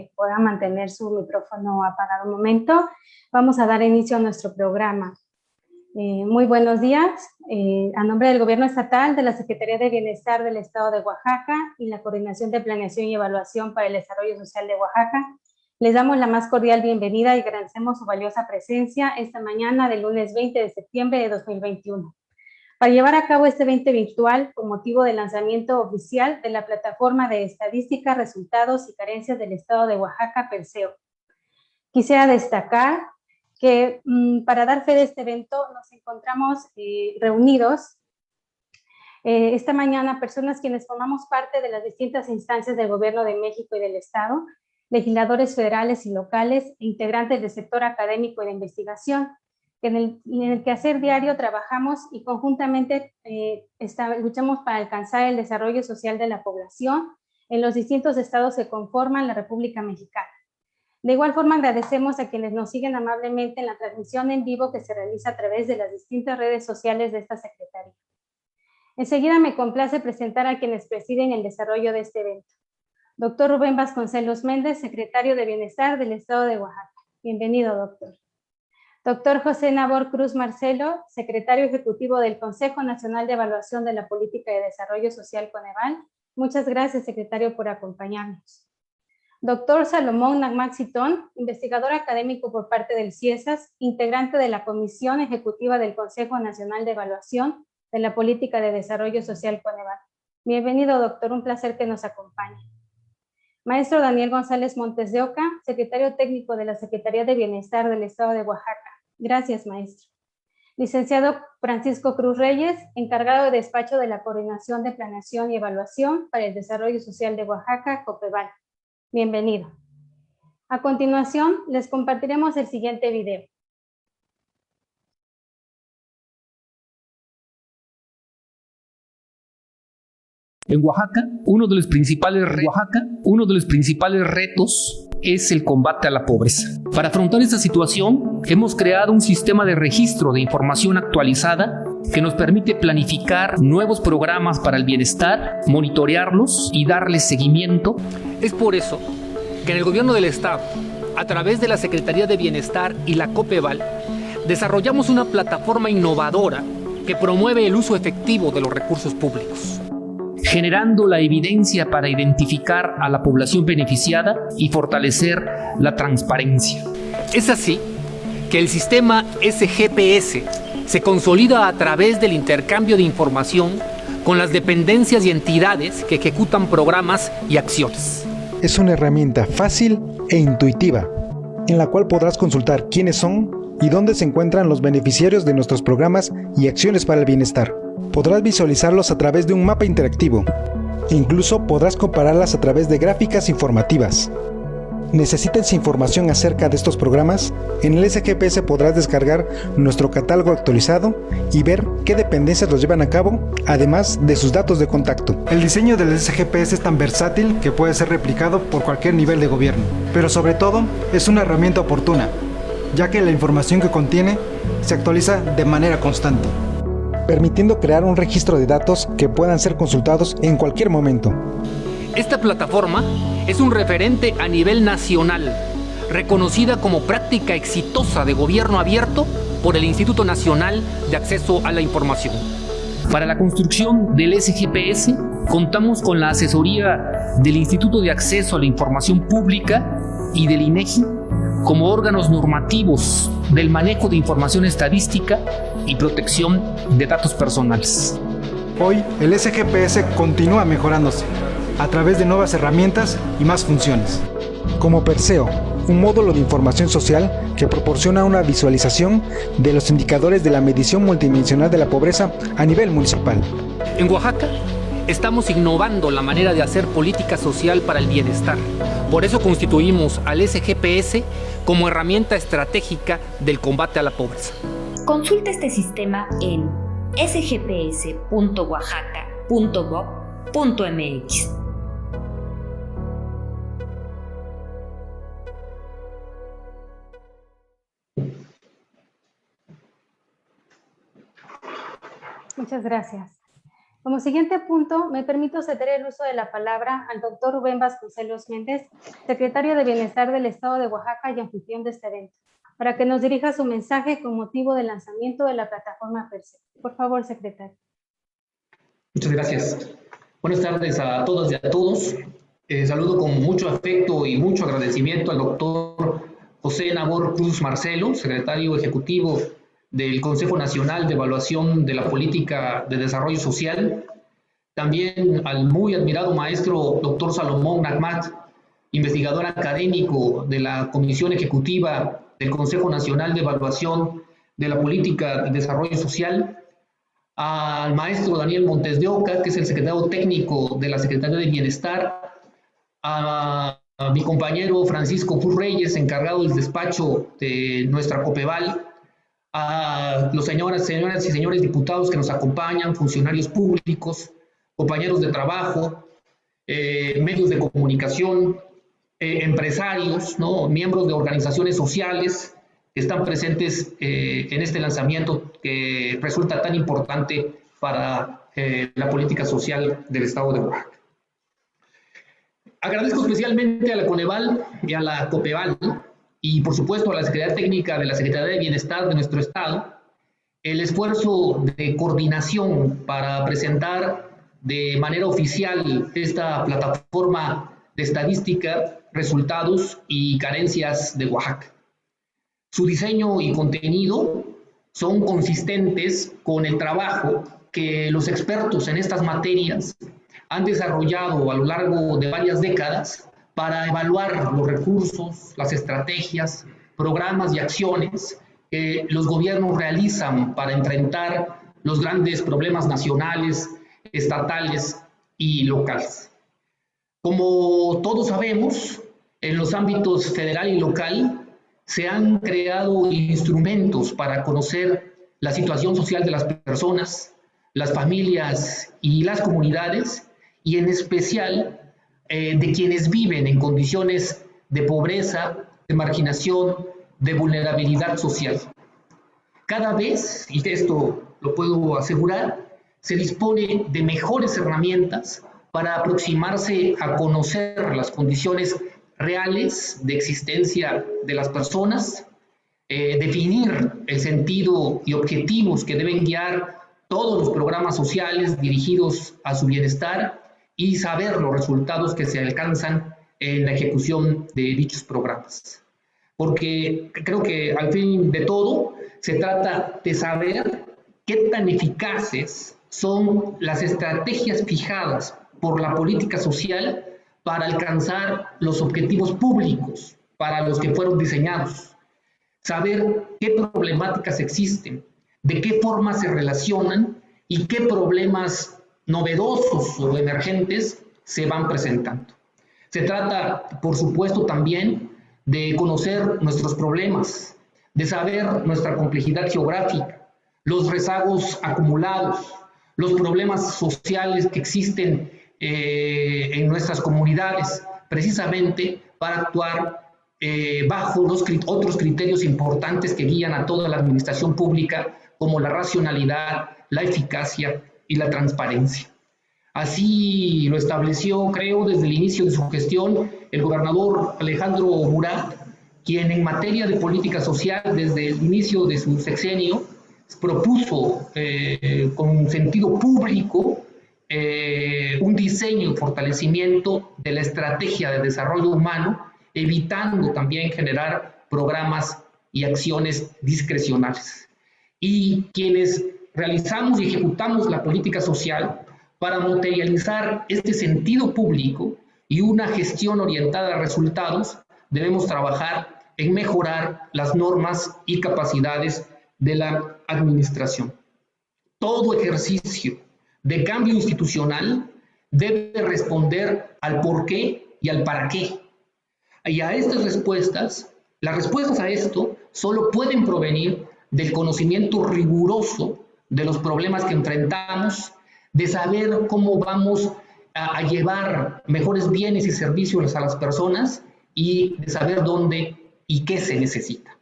que pueda mantener su micrófono apagado un momento. Vamos a dar inicio a nuestro programa. Muy buenos días. A nombre del Gobierno Estatal, de la Secretaría de Bienestar del Estado de Oaxaca y la Coordinación de Planeación y Evaluación para el Desarrollo Social de Oaxaca, les damos la más cordial bienvenida y agradecemos su valiosa presencia esta mañana del lunes 20 de septiembre de 2021. Para llevar a cabo este evento virtual con motivo del lanzamiento oficial de la Plataforma de Estadística, Resultados y Carencias del Estado de Oaxaca, PERSEO. Quisiera destacar que para dar fe de este evento nos encontramos reunidos esta mañana personas quienes formamos parte de las distintas instancias del Gobierno de México y del Estado, legisladores federales y locales e integrantes del sector académico y de investigación, en el quehacer diario trabajamos y conjuntamente luchamos para alcanzar el desarrollo social de la población en los distintos estados que conforman la República Mexicana. De igual forma, agradecemos a quienes nos siguen amablemente en la transmisión en vivo que se realiza a través de las distintas redes sociales de esta Secretaría. Enseguida me complace presentar a quienes presiden el desarrollo de este evento. Doctor Rubén Vasconcelos Méndez, Secretario de Bienestar del Estado de Oaxaca. Bienvenido, doctor. Doctor José Nabor Cruz Marcelo, Secretario Ejecutivo del Consejo Nacional de Evaluación de la Política de Desarrollo Social, Coneval. Muchas gracias, secretario, por acompañarnos. Doctor Salomón Nagmaxitón, investigador académico por parte del CIESAS, integrante de la Comisión Ejecutiva del Consejo Nacional de Evaluación de la Política de Desarrollo Social, Coneval. Bienvenido, doctor, un placer que nos acompañe. Maestro Daniel González Montes de Oca, secretario técnico de la Secretaría de Bienestar del Estado de Oaxaca. Gracias, maestro. Licenciado Francisco Cruz Reyes, encargado de despacho de la Coordinación de Planeación y Evaluación para el Desarrollo Social de Oaxaca, COPEVAL. Bienvenido. A continuación, les compartiremos el siguiente video. En Oaxaca, uno de los principales retos es el combate a la pobreza. Para afrontar esta situación, hemos creado un sistema de registro de información actualizada que nos permite planificar nuevos programas para el bienestar, monitorearlos y darles seguimiento. Es por eso que en el Gobierno del Estado, a través de la Secretaría de Bienestar y la COPEVAL, desarrollamos una plataforma innovadora que promueve el uso efectivo de los recursos públicos, generando la evidencia para identificar a la población beneficiada y fortalecer la transparencia. Es así que el sistema SGPS se consolida a través del intercambio de información con las dependencias y entidades que ejecutan programas y acciones. Es una herramienta fácil e intuitiva, en la cual podrás consultar quiénes son y dónde se encuentran los beneficiarios de nuestros programas y acciones para el bienestar. Podrás visualizarlos a través de un mapa interactivo e incluso podrás compararlas a través de gráficas informativas. ¿Necesitas información acerca de estos programas? En el SGPS podrás descargar nuestro catálogo actualizado y ver qué dependencias los llevan a cabo, además de sus datos de contacto. El diseño del SGPS es tan versátil que puede ser replicado por cualquier nivel de gobierno, pero sobre todo es una herramienta oportuna, ya que la información que contiene se actualiza de manera constante, permitiendo crear un registro de datos que puedan ser consultados en cualquier momento. Esta plataforma es un referente a nivel nacional, reconocida como práctica exitosa de gobierno abierto por el Instituto Nacional de Acceso a la Información. Para la construcción del SGPS, contamos con la asesoría del Instituto de Acceso a la Información Pública y del INEGI como órganos normativos del manejo de información estadística y protección de datos personales. Hoy, el SGPS continúa mejorándose a través de nuevas herramientas y más funciones. Como PERSEO, un módulo de información social que proporciona una visualización de los indicadores de la medición multidimensional de la pobreza a nivel municipal. En Oaxaca, estamos innovando la manera de hacer política social para el bienestar. Por eso constituimos al SGPS como herramienta estratégica del combate a la pobreza. Consulta este sistema en sgps.oaxaca.gov.mx. Muchas gracias. Como siguiente punto, me permito ceder el uso de la palabra al doctor Rubén Vasconcelos Méndez, secretario de Bienestar del Estado de Oaxaca y anfitrión de este evento, para que nos dirija su mensaje con motivo del lanzamiento de la plataforma PERSE. Por favor, secretario. Muchas gracias. Buenas tardes a todas y a todos. Saludo con mucho afecto y mucho agradecimiento al doctor José Nabor Cruz Marcelo, secretario ejecutivo del Consejo Nacional de Evaluación de la Política de Desarrollo Social, también al muy admirado maestro doctor Salomón Nagmat, investigador académico de la Comisión Ejecutiva del Consejo Nacional de Evaluación de la Política de Desarrollo Social, al maestro Daniel Montes de Oca, que es el secretario técnico de la Secretaría de Bienestar, a mi compañero Francisco Cruz Reyes, encargado del despacho de nuestra COPEVAL, a los señoras y señores diputados que nos acompañan, funcionarios públicos, compañeros de trabajo, medios de comunicación, empresarios, ¿no?, miembros de organizaciones sociales que están presentes en este lanzamiento que resulta tan importante para la política social del Estado de Oaxaca. Agradezco especialmente a la Coneval y a la COPEVAL, y por supuesto a la Secretaría Técnica de la Secretaría de Bienestar de nuestro Estado, el esfuerzo de coordinación para presentar de manera oficial esta plataforma de estadística, resultados y carencias de Oaxaca. Su diseño y contenido son consistentes con el trabajo que los expertos en estas materias han desarrollado a lo largo de varias décadas para evaluar los recursos, las estrategias, programas y acciones que los gobiernos realizan para enfrentar los grandes problemas nacionales, estatales y locales. Como todos sabemos, en los ámbitos federal y local se han creado instrumentos para conocer la situación social de las personas, las familias y las comunidades, y en especial de quienes viven en condiciones de pobreza, de marginación, de vulnerabilidad social. Cada vez, y esto lo puedo asegurar, se dispone de mejores herramientas para aproximarse a conocer las condiciones reales de existencia de las personas, definir el sentido y objetivos que deben guiar todos los programas sociales dirigidos a su bienestar y saber los resultados que se alcanzan en la ejecución de dichos programas. Porque creo que al fin de todo se trata de saber qué tan eficaces son las estrategias fijadas por la política social para alcanzar los objetivos públicos para los que fueron diseñados. Saber qué problemáticas existen, de qué forma se relacionan y qué problemas novedosos o emergentes se van presentando. Se trata, por supuesto, también de conocer nuestros problemas, de saber nuestra complejidad geográfica, los rezagos acumulados, los problemas sociales que existen en nuestras comunidades, precisamente para actuar bajo otros criterios importantes que guían a toda la administración pública, como la racionalidad, la eficacia y la transparencia. Así lo estableció, creo, desde el inicio de su gestión el gobernador Alejandro Murat, quien en materia de política social, desde el inicio de su sexenio, propuso con sentido público un diseño y fortalecimiento de la estrategia de desarrollo humano, evitando también generar programas y acciones discrecionales. Y quienes realizamos y ejecutamos la política social para materializar este sentido público y una gestión orientada a resultados, debemos trabajar en mejorar las normas y capacidades de la administración. Todo ejercicio de cambio institucional debe responder al por qué y al para qué. Y a estas respuestas, las respuestas a esto solo pueden provenir del conocimiento riguroso de los problemas que enfrentamos, de saber cómo vamos a llevar mejores bienes y servicios a las personas y de saber dónde y qué se necesita.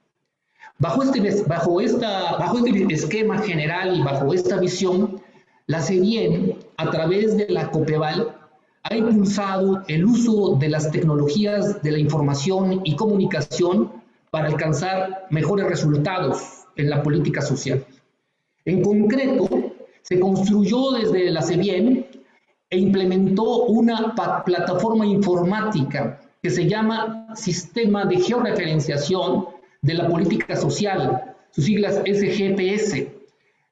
Bajo este esquema general y bajo esta visión, la CEBIEN a través de la COPEVAL, ha impulsado el uso de las tecnologías de la información y comunicación para alcanzar mejores resultados en la política social. En concreto, se construyó desde la CEBIEN e implementó una plataforma informática que se llama Sistema de Georreferenciación de la Política Social, sus siglas SGPS,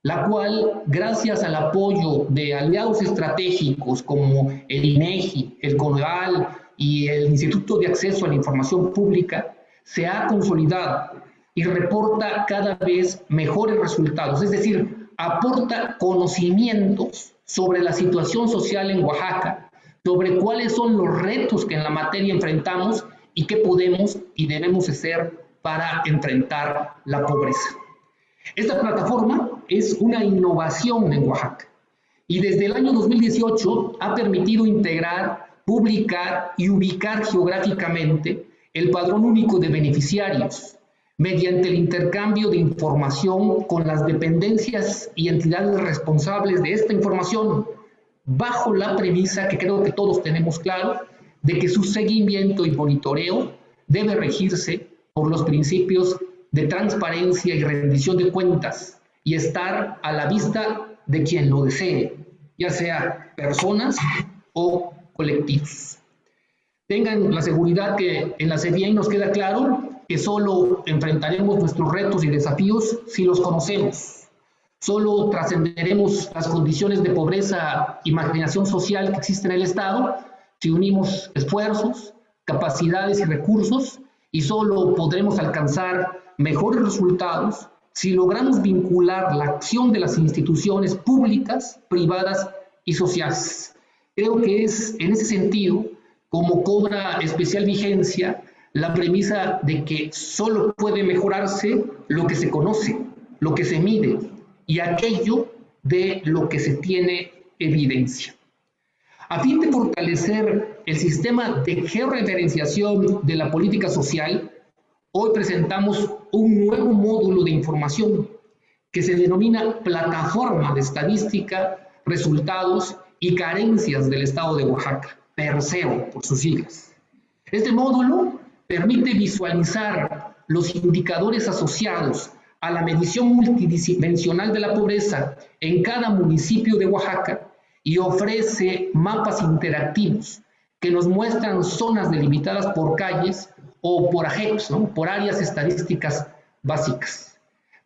la cual, gracias al apoyo de aliados estratégicos como el INEGI, el CONEVAL y el Instituto de Acceso a la Información Pública, se ha consolidado y reporta cada vez mejores resultados, es decir, aporta conocimientos sobre la situación social en Oaxaca, sobre cuáles son los retos que en la materia enfrentamos y qué podemos y debemos hacer para enfrentar la pobreza. Esta plataforma es una innovación en Oaxaca y desde el año 2018 ha permitido integrar, publicar y ubicar geográficamente el padrón único de beneficiarios mediante el intercambio de información con las dependencias y entidades responsables de esta información, bajo la premisa que creo que todos tenemos claro, de que su seguimiento y monitoreo debe regirse por los principios de transparencia y rendición de cuentas y estar a la vista de quien lo desee, ya sea personas o colectivos. Tengan la seguridad que en la CEBIEN nos queda claro que solo enfrentaremos nuestros retos y desafíos si los conocemos. Solo trascenderemos las condiciones de pobreza y marginación social que existen en el Estado si unimos esfuerzos, capacidades y recursos, y solo podremos alcanzar mejores resultados si logramos vincular la acción de las instituciones públicas, privadas y sociales. Creo que es en ese sentido como cobra especial vigencia la premisa de que solo puede mejorarse lo que se conoce, lo que se mide y aquello de lo que se tiene evidencia. A fin de fortalecer el sistema de georreferenciación de la política social, hoy presentamos un nuevo módulo de información que se denomina Plataforma de Estadística, Resultados y Carencias del Estado de Oaxaca, PERSEO por sus siglas. Este módulo permite visualizar los indicadores asociados a la medición multidimensional de la pobreza en cada municipio de Oaxaca y ofrece mapas interactivos que nos muestran zonas delimitadas por calles o por AGEPs, ¿no? Por áreas estadísticas básicas.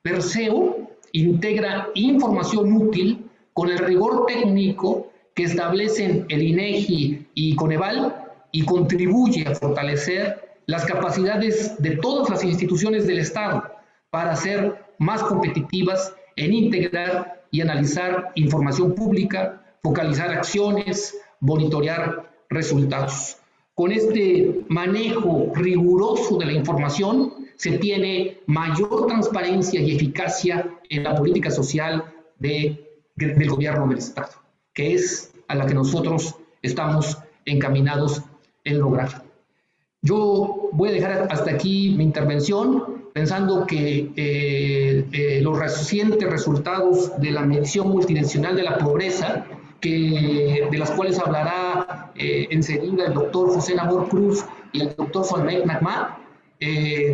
PERSEO integra información útil con el rigor técnico que establecen el INEGI y CONEVAL y contribuye a fortalecer las capacidades de todas las instituciones del Estado para ser más competitivas en integrar y analizar información pública, focalizar acciones, monitorear resultados. Con este manejo riguroso de la información se tiene mayor transparencia y eficacia en la política social del gobierno del Estado, que es a la que nosotros estamos encaminados en lograr. Yo voy a dejar hasta aquí mi intervención, pensando que los recientes resultados de la medición multidimensional de la pobreza, de las cuales hablará enseguida el doctor José Nabor Cruz y el doctor Solmec Nagma,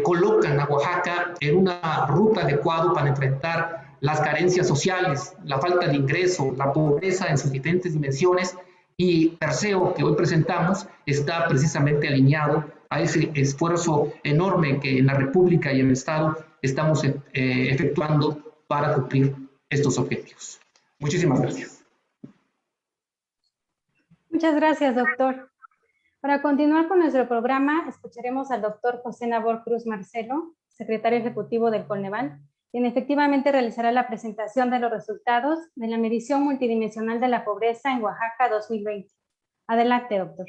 colocan a Oaxaca en una ruta adecuada para enfrentar las carencias sociales, la falta de ingreso, la pobreza en sus diferentes dimensiones, y PERSEO que hoy presentamos está precisamente alineado a ese esfuerzo enorme que en la República y en el Estado estamos efectuando para cumplir estos objetivos. Muchísimas gracias. Muchas gracias, doctor. Para continuar con nuestro programa, escucharemos al doctor José Nabor Cruz Marcelo, secretario ejecutivo del CONEVAL, quien efectivamente realizará la presentación de los resultados de la medición multidimensional de la pobreza en Oaxaca 2020. Adelante, doctor.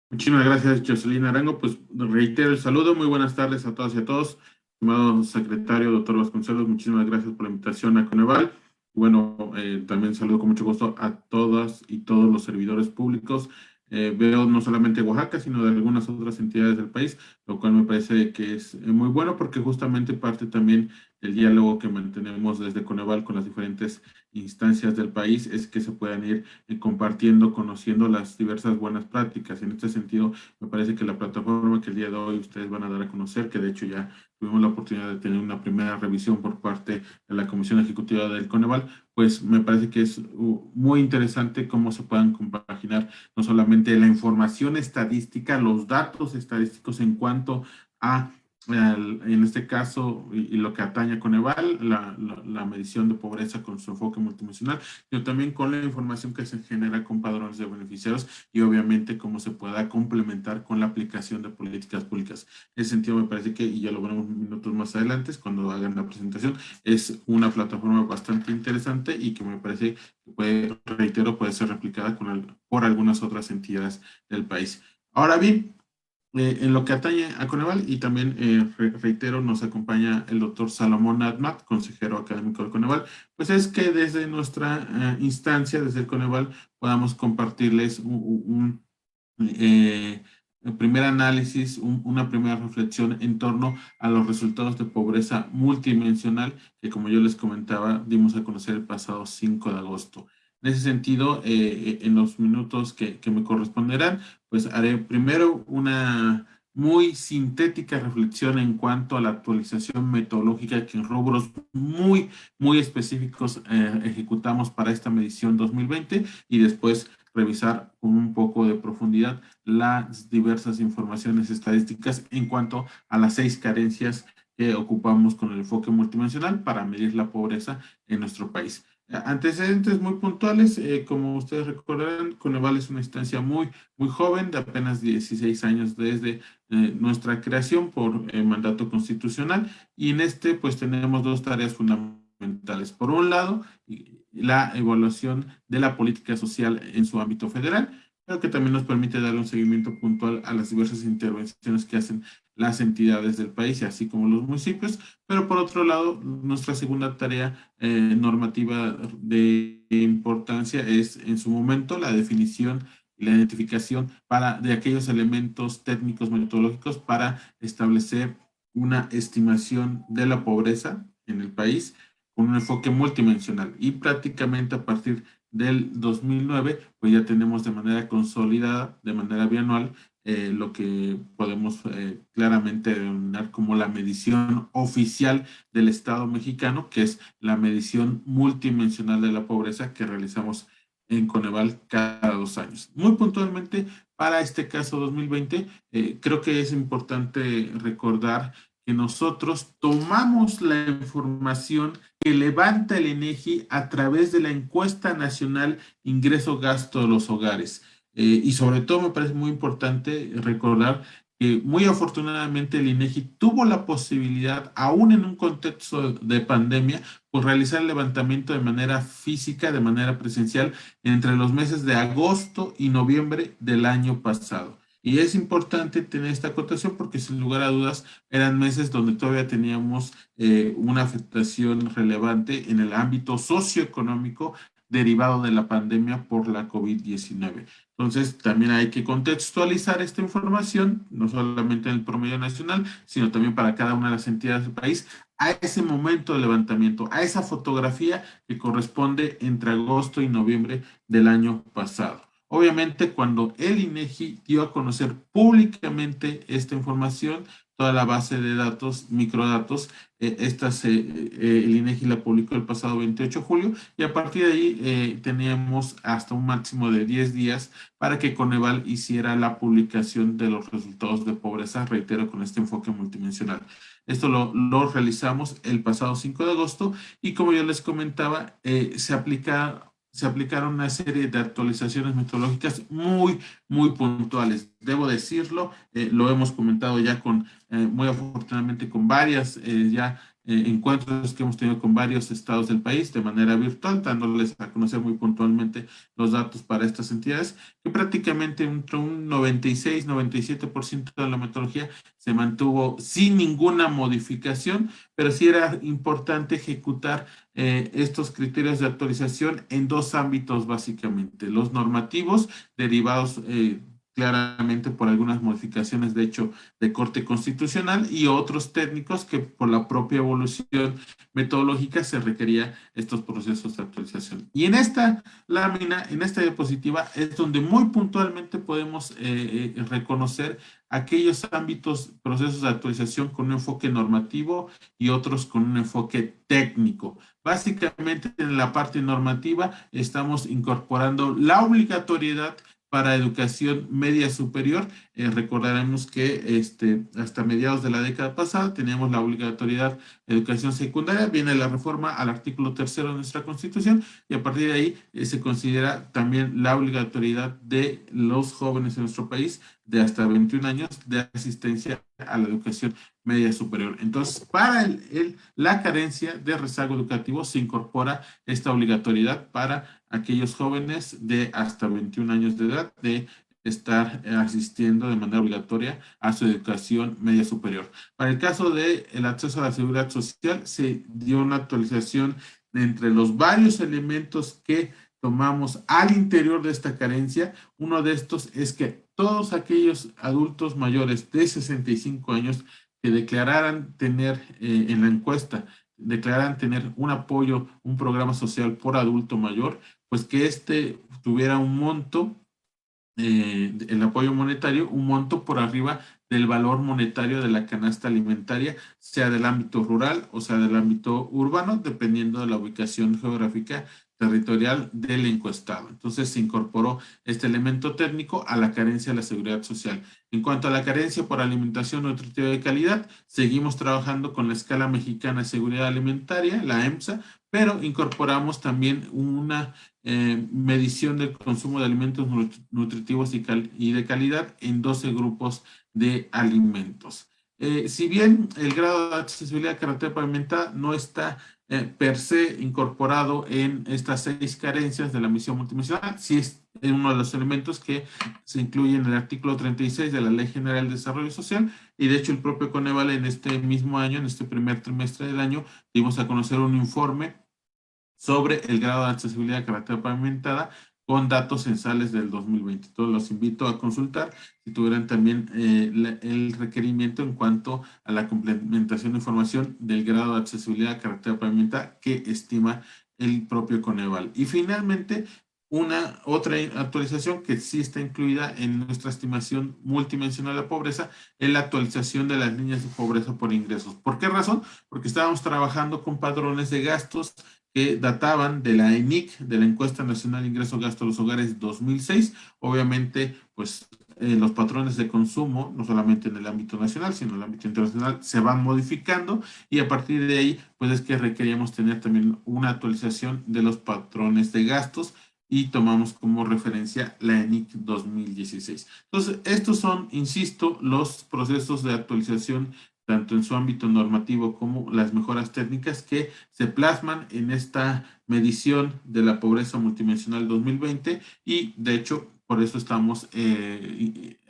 Muchísimas gracias, Jocelyn Arango. Pues reitero el saludo. Muy buenas tardes a todas y a todos. Estimado secretario, doctor Vasconcelos, muchísimas gracias por la invitación a CONEVAL. Bueno, también saludo con mucho gusto a todas y todos los servidores públicos. Veo no solamente Oaxaca, sino de algunas otras entidades del país, lo cual me parece que es muy bueno porque justamente parte también del diálogo que mantenemos desde CONEVAL con las diferentes instancias del país es que se puedan ir compartiendo, conociendo las diversas buenas prácticas. En este sentido, me parece que la plataforma que el día de hoy ustedes van a dar a conocer, que de hecho ya tuvimos la oportunidad de tener una primera revisión por parte de la Comisión Ejecutiva del Coneval, pues me parece que es muy interesante cómo se puedan compaginar no solamente la información estadística, los datos estadísticos en cuanto a en este caso, y lo que atañe a Coneval, la medición de pobreza con su enfoque multidimensional, pero también con la información que se genera con padrones de beneficiarios y obviamente cómo se pueda complementar con la aplicación de políticas públicas. En ese sentido me parece que, y ya lo veremos minutos más adelante cuando hagan la presentación, es una plataforma bastante interesante y que me parece que puede, reitero, puede ser replicada por algunas otras entidades del país. Ahora bien, en lo que atañe a Coneval, y también reitero, nos acompaña el doctor Salomón Atmat, consejero académico del Coneval, pues es que desde nuestra instancia, desde el Coneval, podamos compartirles un primer análisis, una primera reflexión en torno a los resultados de pobreza multidimensional que, como yo les comentaba, dimos a conocer el pasado 5 de agosto. En ese sentido, en los minutos que me corresponderán, pues haré primero una muy sintética reflexión en cuanto a la actualización metodológica que en rubros muy específicos ejecutamos para esta medición 2020 y después revisar con un poco de profundidad las diversas informaciones estadísticas en cuanto a las 6 carencias que ocupamos con el enfoque multidimensional para medir la pobreza en nuestro país. Antecedentes muy puntuales, como ustedes recordarán, Coneval es una instancia muy joven, de apenas 16 años desde nuestra creación por mandato constitucional, y en este pues tenemos 2 tareas fundamentales. Por un lado, la evaluación de la política social en su ámbito federal, pero que también nos permite darle un seguimiento puntual a las diversas intervenciones que hacen las entidades del país, así como los municipios. Pero por otro lado, nuestra segunda tarea normativa de importancia es en su momento la definición y la identificación de aquellos elementos técnicos metodológicos para establecer una estimación de la pobreza en el país con un enfoque multidimensional. Y prácticamente a partir del 2009, pues ya tenemos de manera consolidada, de manera bianual, lo que podemos claramente denominar como la medición oficial del Estado mexicano, que es la medición multidimensional de la pobreza que realizamos en Coneval cada 2 años. Muy puntualmente, para este caso 2020, creo que es importante recordar que nosotros tomamos la información que levanta el INEGI a través de la encuesta nacional ingreso-gasto de los hogares. Y sobre todo me parece muy importante recordar que muy afortunadamente el INEGI tuvo la posibilidad, aún en un contexto de pandemia, pues realizar el levantamiento de manera física, de manera presencial, entre los meses de agosto y noviembre del año pasado. Y es importante tener esta acotación porque sin lugar a dudas eran meses donde todavía teníamos una afectación relevante en el ámbito socioeconómico derivado de la pandemia por la COVID-19. Entonces, también hay que contextualizar esta información, no solamente en el promedio nacional, sino también para cada una de las entidades del país, a ese momento de levantamiento, a esa fotografía que corresponde entre agosto y noviembre del año pasado. Obviamente, cuando el INEGI dio a conocer públicamente esta información, toda la base de datos, microdatos, el INEGI la publicó el pasado 28 de julio y a partir de ahí teníamos hasta un máximo de 10 días para que Coneval hiciera la publicación de los resultados de pobreza, reitero, con este enfoque multidimensional. Esto lo realizamos el pasado 5 de agosto y como yo les comentaba, se aplicaron una serie de actualizaciones metodológicas muy puntuales. Debo decirlo, lo hemos comentado ya muy afortunadamente con varias encuentros que hemos tenido con varios estados del país de manera virtual, dándoles a conocer muy puntualmente los datos para estas entidades, que prácticamente entre un 96-97% de la metodología se mantuvo sin ninguna modificación, pero sí era importante ejecutar estos criterios de actualización en 2 ámbitos básicamente, los normativos derivados claramente por algunas modificaciones, de hecho, de corte constitucional, y otros técnicos que por la propia evolución metodológica se requería estos procesos de actualización. Y en esta lámina, en esta diapositiva, es donde muy puntualmente podemos reconocer aquellos ámbitos, procesos de actualización con un enfoque normativo y otros con un enfoque técnico. Básicamente, en la parte normativa estamos incorporando la obligatoriedad para educación media superior. Recordaremos que hasta mediados de la década pasada teníamos la obligatoriedad de educación secundaria, viene la reforma al artículo 3º de nuestra Constitución, y a partir de ahí se considera también la obligatoriedad de los jóvenes en nuestro país de hasta 21 años de asistencia a la educación media superior. Entonces, para la carencia de rezago educativo se incorpora esta obligatoriedad para aquellos jóvenes de hasta 21 años de edad de estar asistiendo de manera obligatoria a su educación media superior. Para el caso del acceso a la seguridad social, se dio una actualización entre los varios elementos que tomamos al interior de esta carencia. Uno de estos es que todos aquellos adultos mayores de 65 años que declararan tener en la encuesta, declararan tener un apoyo, un programa social por adulto mayor, pues que tuviera un monto, el apoyo monetario, un monto por arriba del valor monetario de la canasta alimentaria, sea del ámbito rural o sea del ámbito urbano, dependiendo de la ubicación geográfica territorial del encuestado. Entonces se incorporó este elemento técnico a la carencia de la seguridad social. En cuanto a la carencia por alimentación nutritiva de calidad, seguimos trabajando con la escala mexicana de seguridad alimentaria, la EMSA, pero incorporamos también una medición del consumo de alimentos nutritivos y de calidad en 12 grupos de alimentos. Si bien el grado de accesibilidad a carretera pavimentada no está per se incorporado en estas 6 carencias de la misión multidimensional, sí es uno de los elementos que se incluye en el artículo 36 de la Ley General de Desarrollo Social, y de hecho el propio Coneval en este mismo año, en este primer trimestre del año, dimos a conocer un informe sobre el grado de accesibilidad a carretera pavimentada con datos censales del 2020. Entonces los invito a consultar si tuvieran también el requerimiento en cuanto a la complementación de información del grado de accesibilidad a carretera pavimentada que estima el propio Coneval. Y finalmente, otra actualización que sí está incluida en nuestra estimación multidimensional de la pobreza es la actualización de las líneas de pobreza por ingresos. ¿Por qué razón? Porque estábamos trabajando con padrones de gastos que databan de la ENIC, de la Encuesta Nacional de Ingreso-Gasto de los Hogares 2006. Obviamente, pues los patrones de consumo, no solamente en el ámbito nacional, sino en el ámbito internacional, se van modificando, y a partir de ahí, pues es que requeríamos tener también una actualización de los patrones de gastos, y tomamos como referencia la ENIC 2016. Entonces, estos son, insisto, los procesos de actualización tanto en su ámbito normativo como las mejoras técnicas que se plasman en esta medición de la pobreza multidimensional 2020, y de hecho por eso estamos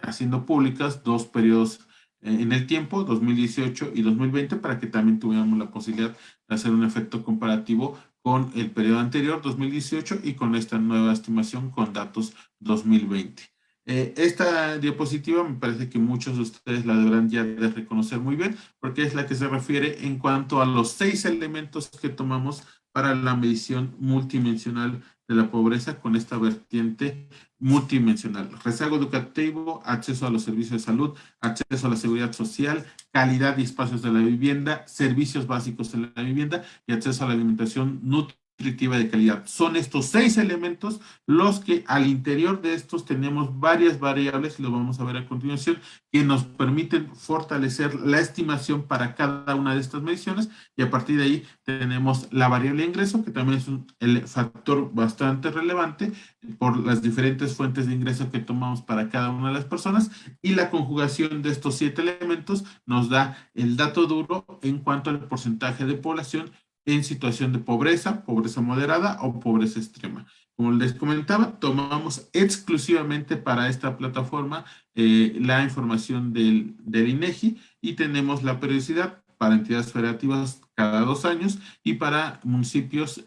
haciendo públicas 2 periodos en el tiempo, 2018 y 2020, para que también tuviéramos la posibilidad de hacer un efecto comparativo con el periodo anterior, 2018, y con esta nueva estimación con datos 2020. Esta diapositiva me parece que muchos de ustedes la deberán ya de reconocer muy bien, porque es la que se refiere en cuanto a los 6 elementos que tomamos para la medición multidimensional de la pobreza con esta vertiente multidimensional: rezago educativo, acceso a los servicios de salud, acceso a la seguridad social, calidad y espacios de la vivienda, servicios básicos en la vivienda y acceso a la alimentación nutritiva de calidad. Son estos 6 elementos los que al interior de estos tenemos varias variables, y lo vamos a ver a continuación, que nos permiten fortalecer la estimación para cada una de estas mediciones, y a partir de ahí tenemos la variable de ingreso, que también es el factor bastante relevante por las diferentes fuentes de ingreso que tomamos para cada una de las personas, y la conjugación de estos 7 elementos nos da el dato duro en cuanto al porcentaje de población en situación de pobreza, pobreza moderada o pobreza extrema. Como les comentaba, tomamos exclusivamente para esta plataforma la información del INEGI, y tenemos la periodicidad para entidades federativas cada 2 años y para municipios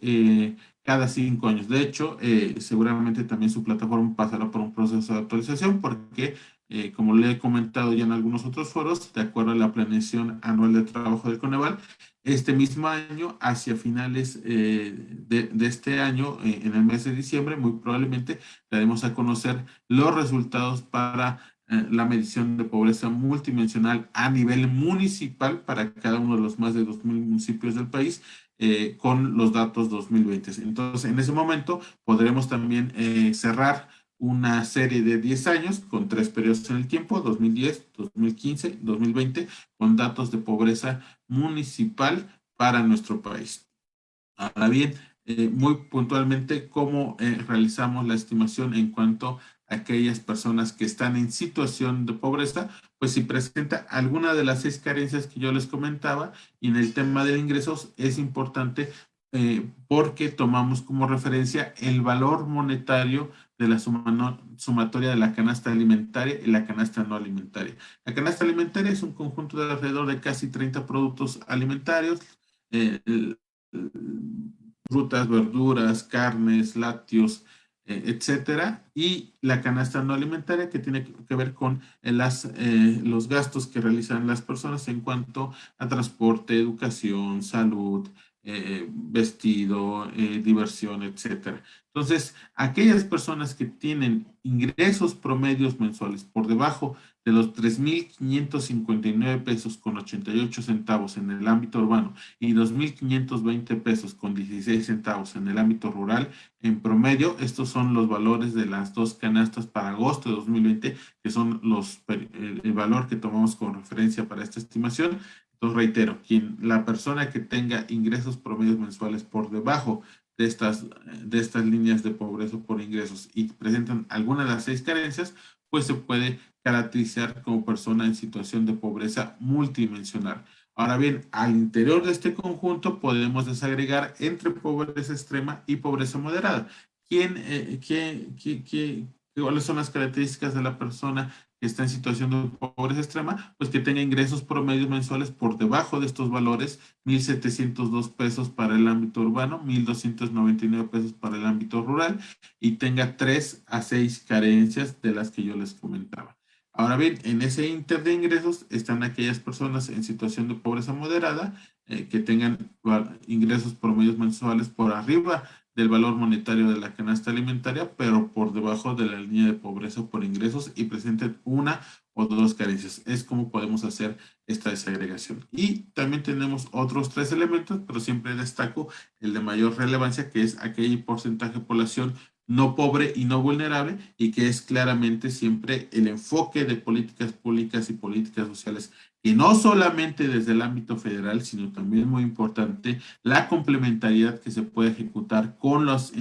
cada 5 años. De hecho, seguramente también su plataforma pasará por un proceso de actualización porque, como le he comentado ya en algunos otros foros, de acuerdo a la planeación anual de trabajo del Coneval, este mismo año, hacia finales de este año, en el mes de diciembre, muy probablemente daremos a conocer los resultados para la medición de pobreza multidimensional a nivel municipal para cada uno de los más de 2.000 municipios del país, con los datos 2020. Entonces, en ese momento podremos también cerrar una serie de 10 años con 3 periodos en el tiempo, 2010, 2015, 2020, con datos de pobreza municipal para nuestro país. Ahora bien, muy puntualmente, ¿cómo realizamos la estimación en cuanto a aquellas personas que están en situación de pobreza? Pues si presenta alguna de las 6 carencias que yo les comentaba, y en el tema de ingresos es importante porque tomamos como referencia el valor monetario de la sumatoria de la canasta alimentaria y la canasta no alimentaria. La canasta alimentaria es un conjunto de alrededor de casi 30 productos alimentarios, eh, frutas, verduras, carnes, lácteos, etcétera, y la canasta no alimentaria que tiene que ver con los gastos que realizan las personas en cuanto a transporte, educación, salud, vestido, diversión, etcétera. Entonces, aquellas personas que tienen ingresos promedios mensuales por debajo de los 3.559 pesos con 88 centavos en el ámbito urbano y 2.520 pesos con 16 centavos en el ámbito rural, en promedio, estos son los valores de las 2 canastas para agosto de 2020, que son el valor que tomamos como referencia para esta estimación. Entonces, reitero, la persona que tenga ingresos promedios mensuales por debajo de estas líneas de pobreza por ingresos y presentan alguna de las 6 carencias, pues se puede caracterizar como persona en situación de pobreza multidimensional. Ahora bien, al interior de este conjunto podemos desagregar entre pobreza extrema y pobreza moderada. ¿Cuáles son las características de la persona que está en situación de pobreza extrema? Pues que tenga ingresos promedios mensuales por debajo de estos valores: 1.702 pesos para el ámbito urbano, 1.299 pesos para el ámbito rural, y tenga 3 a 6 carencias de las que yo les comentaba. Ahora bien, en ese inter de ingresos están aquellas personas en situación de pobreza moderada que tengan ingresos promedios mensuales por arriba del valor monetario de la canasta alimentaria, pero por debajo de la línea de pobreza por ingresos y presenten una o 2 carencias. Es como podemos hacer esta desagregación. Y también tenemos otros 3 elementos, pero siempre destaco el de mayor relevancia, que es aquel porcentaje de población no pobre y no vulnerable, y que es claramente siempre el enfoque de políticas públicas y políticas sociales, y no solamente desde el ámbito federal, sino también, muy importante, la complementariedad que se puede ejecutar con las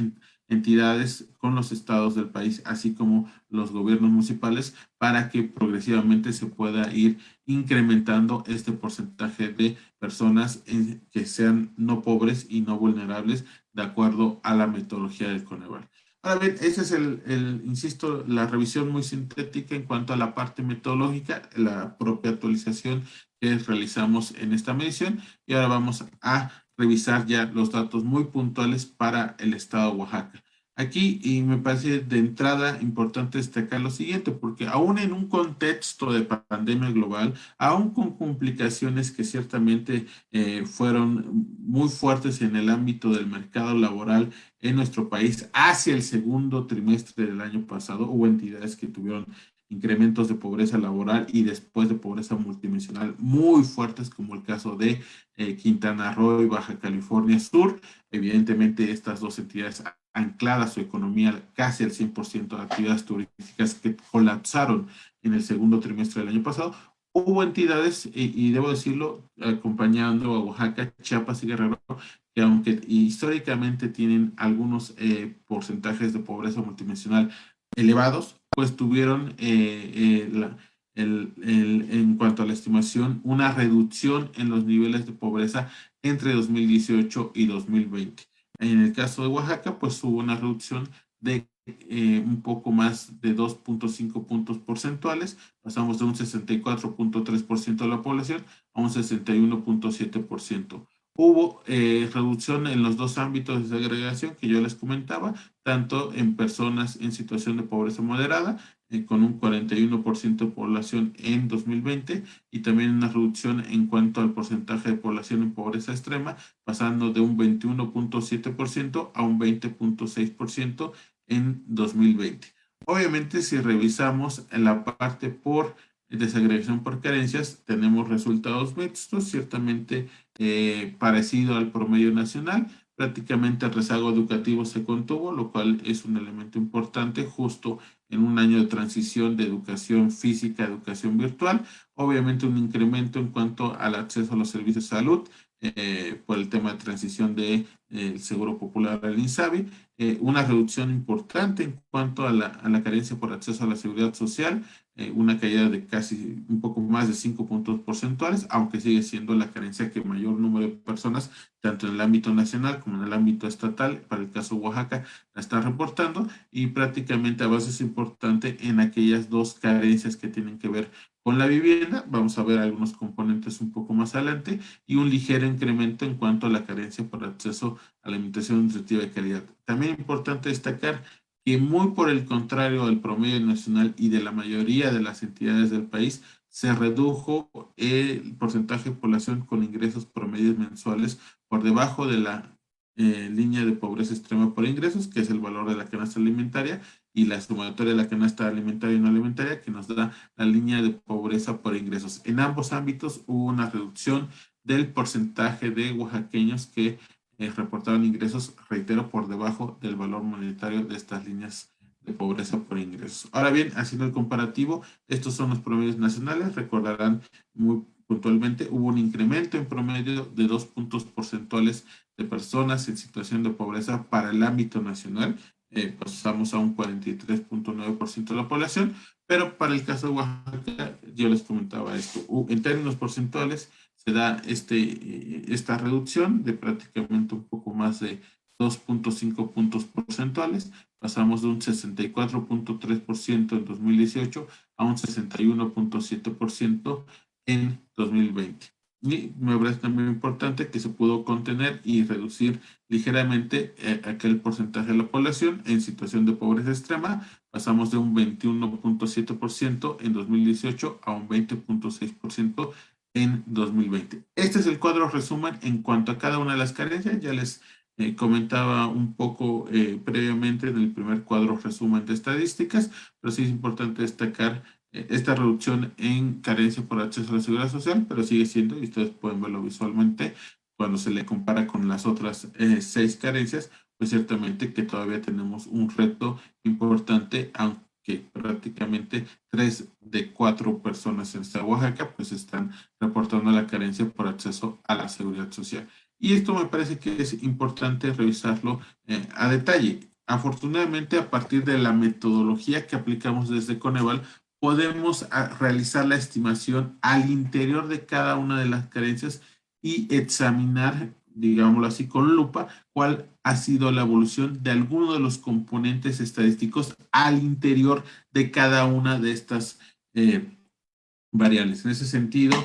entidades, con los estados del país, así como los gobiernos municipales, para que progresivamente se pueda ir incrementando este porcentaje de personas que sean no pobres y no vulnerables, de acuerdo a la metodología del Coneval. Ahora bien, ese es insisto, la revisión muy sintética en cuanto a la parte metodológica, la propia actualización que realizamos en esta medición. Y ahora vamos a revisar ya los datos muy puntuales para el estado de Oaxaca. Aquí, y me parece de entrada importante destacar lo siguiente, porque aún en un contexto de pandemia global, aún con complicaciones que ciertamente fueron muy fuertes en el ámbito del mercado laboral en nuestro país hacia el segundo trimestre del año pasado, hubo entidades que tuvieron incrementos de pobreza laboral y después de pobreza multidimensional muy fuertes, como el caso de Quintana Roo y Baja California Sur. Evidentemente, estas 2 entidades ancladas su economía casi al 100% de actividades turísticas que colapsaron en el segundo trimestre del año pasado. Hubo entidades, y debo decirlo, acompañando a Oaxaca, Chiapas y Guerrero, que aunque históricamente tienen algunos porcentajes de pobreza multidimensional elevados, pues tuvieron en cuanto a la estimación, una reducción en los niveles de pobreza entre 2018 y 2020. En el caso de Oaxaca, pues hubo una reducción de un poco más de 2.5 puntos porcentuales. Pasamos de un 64.3% de la población a un 61.7%. Hubo reducción en los dos ámbitos de segregación que yo les comentaba, tanto en personas en situación de pobreza moderada, con un 41% de población en 2020, y también una reducción en cuanto al porcentaje de población en pobreza extrema, pasando de un 21.7% a un 20.6% en 2020. Obviamente, si revisamos en la parte por desagregación por carencias, tenemos resultados mixtos, ciertamente parecido al promedio nacional. Prácticamente el rezago educativo se contuvo, lo cual es un elemento importante justo en un año de transición de educación física a educación virtual. Obviamente un incremento en cuanto al acceso a los servicios de salud por el tema de transición del Seguro Popular al INSABI. Una reducción importante en cuanto a la carencia por acceso a la seguridad social, una caída de casi un poco más de 5 puntos porcentuales, aunque sigue siendo la carencia que mayor número de personas, tanto en el ámbito nacional como en el ámbito estatal, para el caso de Oaxaca, la está reportando, y prácticamente avances importante en aquellas dos carencias que tienen que ver con la vivienda. Vamos a ver algunos componentes un poco más adelante, y un ligero incremento en cuanto a la carencia por acceso a la alimentación nutritiva de calidad. También es importante destacar que muy por el contrario del promedio nacional y de la mayoría de las entidades del país, se redujo el porcentaje de población con ingresos promedios mensuales por debajo de la línea de pobreza extrema por ingresos, que es el valor de la canasta alimentaria, y la sumatoria de la canasta alimentaria y no alimentaria, que nos da la línea de pobreza por ingresos. En ambos ámbitos hubo una reducción del porcentaje de oaxaqueños que reportaban ingresos, reitero, por debajo del valor monetario de estas líneas de pobreza por ingresos. Ahora bien, haciendo el comparativo, estos son los promedios nacionales. Recordarán muy puntualmente, hubo un incremento en promedio de 2 puntos porcentuales de personas en situación de pobreza para el ámbito nacional. Pasamos a un 43.9% de la población, pero para el caso de Oaxaca, yo les comentaba esto, en términos porcentuales, se da esta reducción de prácticamente un poco más de 2.5 puntos porcentuales. Pasamos de un 64.3% en 2018 a un 61.7% en 2020. Y me parece también importante que se pudo contener y reducir ligeramente aquel porcentaje de la población en situación de pobreza extrema. Pasamos de un 21.7% en 2018 a un 20.6% en 2020. Este es el cuadro resumen en cuanto a cada una de las carencias. Ya les comentaba un poco previamente en el primer cuadro resumen de estadísticas, pero sí es importante destacar esta reducción en carencia por acceso a la seguridad social, pero sigue siendo, y ustedes pueden verlo visualmente, cuando se le compara con las otras 6 carencias, pues ciertamente que todavía tenemos un reto importante, aunque prácticamente 3 de 4 personas en esta Oaxaca pues están reportando la carencia por acceso a la seguridad social. Y esto me parece que es importante revisarlo a detalle. Afortunadamente, a partir de la metodología que aplicamos desde Coneval, podemos realizar la estimación al interior de cada una de las carencias y examinar, digámoslo así, con lupa, cuál ha sido la evolución de alguno de los componentes estadísticos al interior de cada una de estas variables. En ese sentido,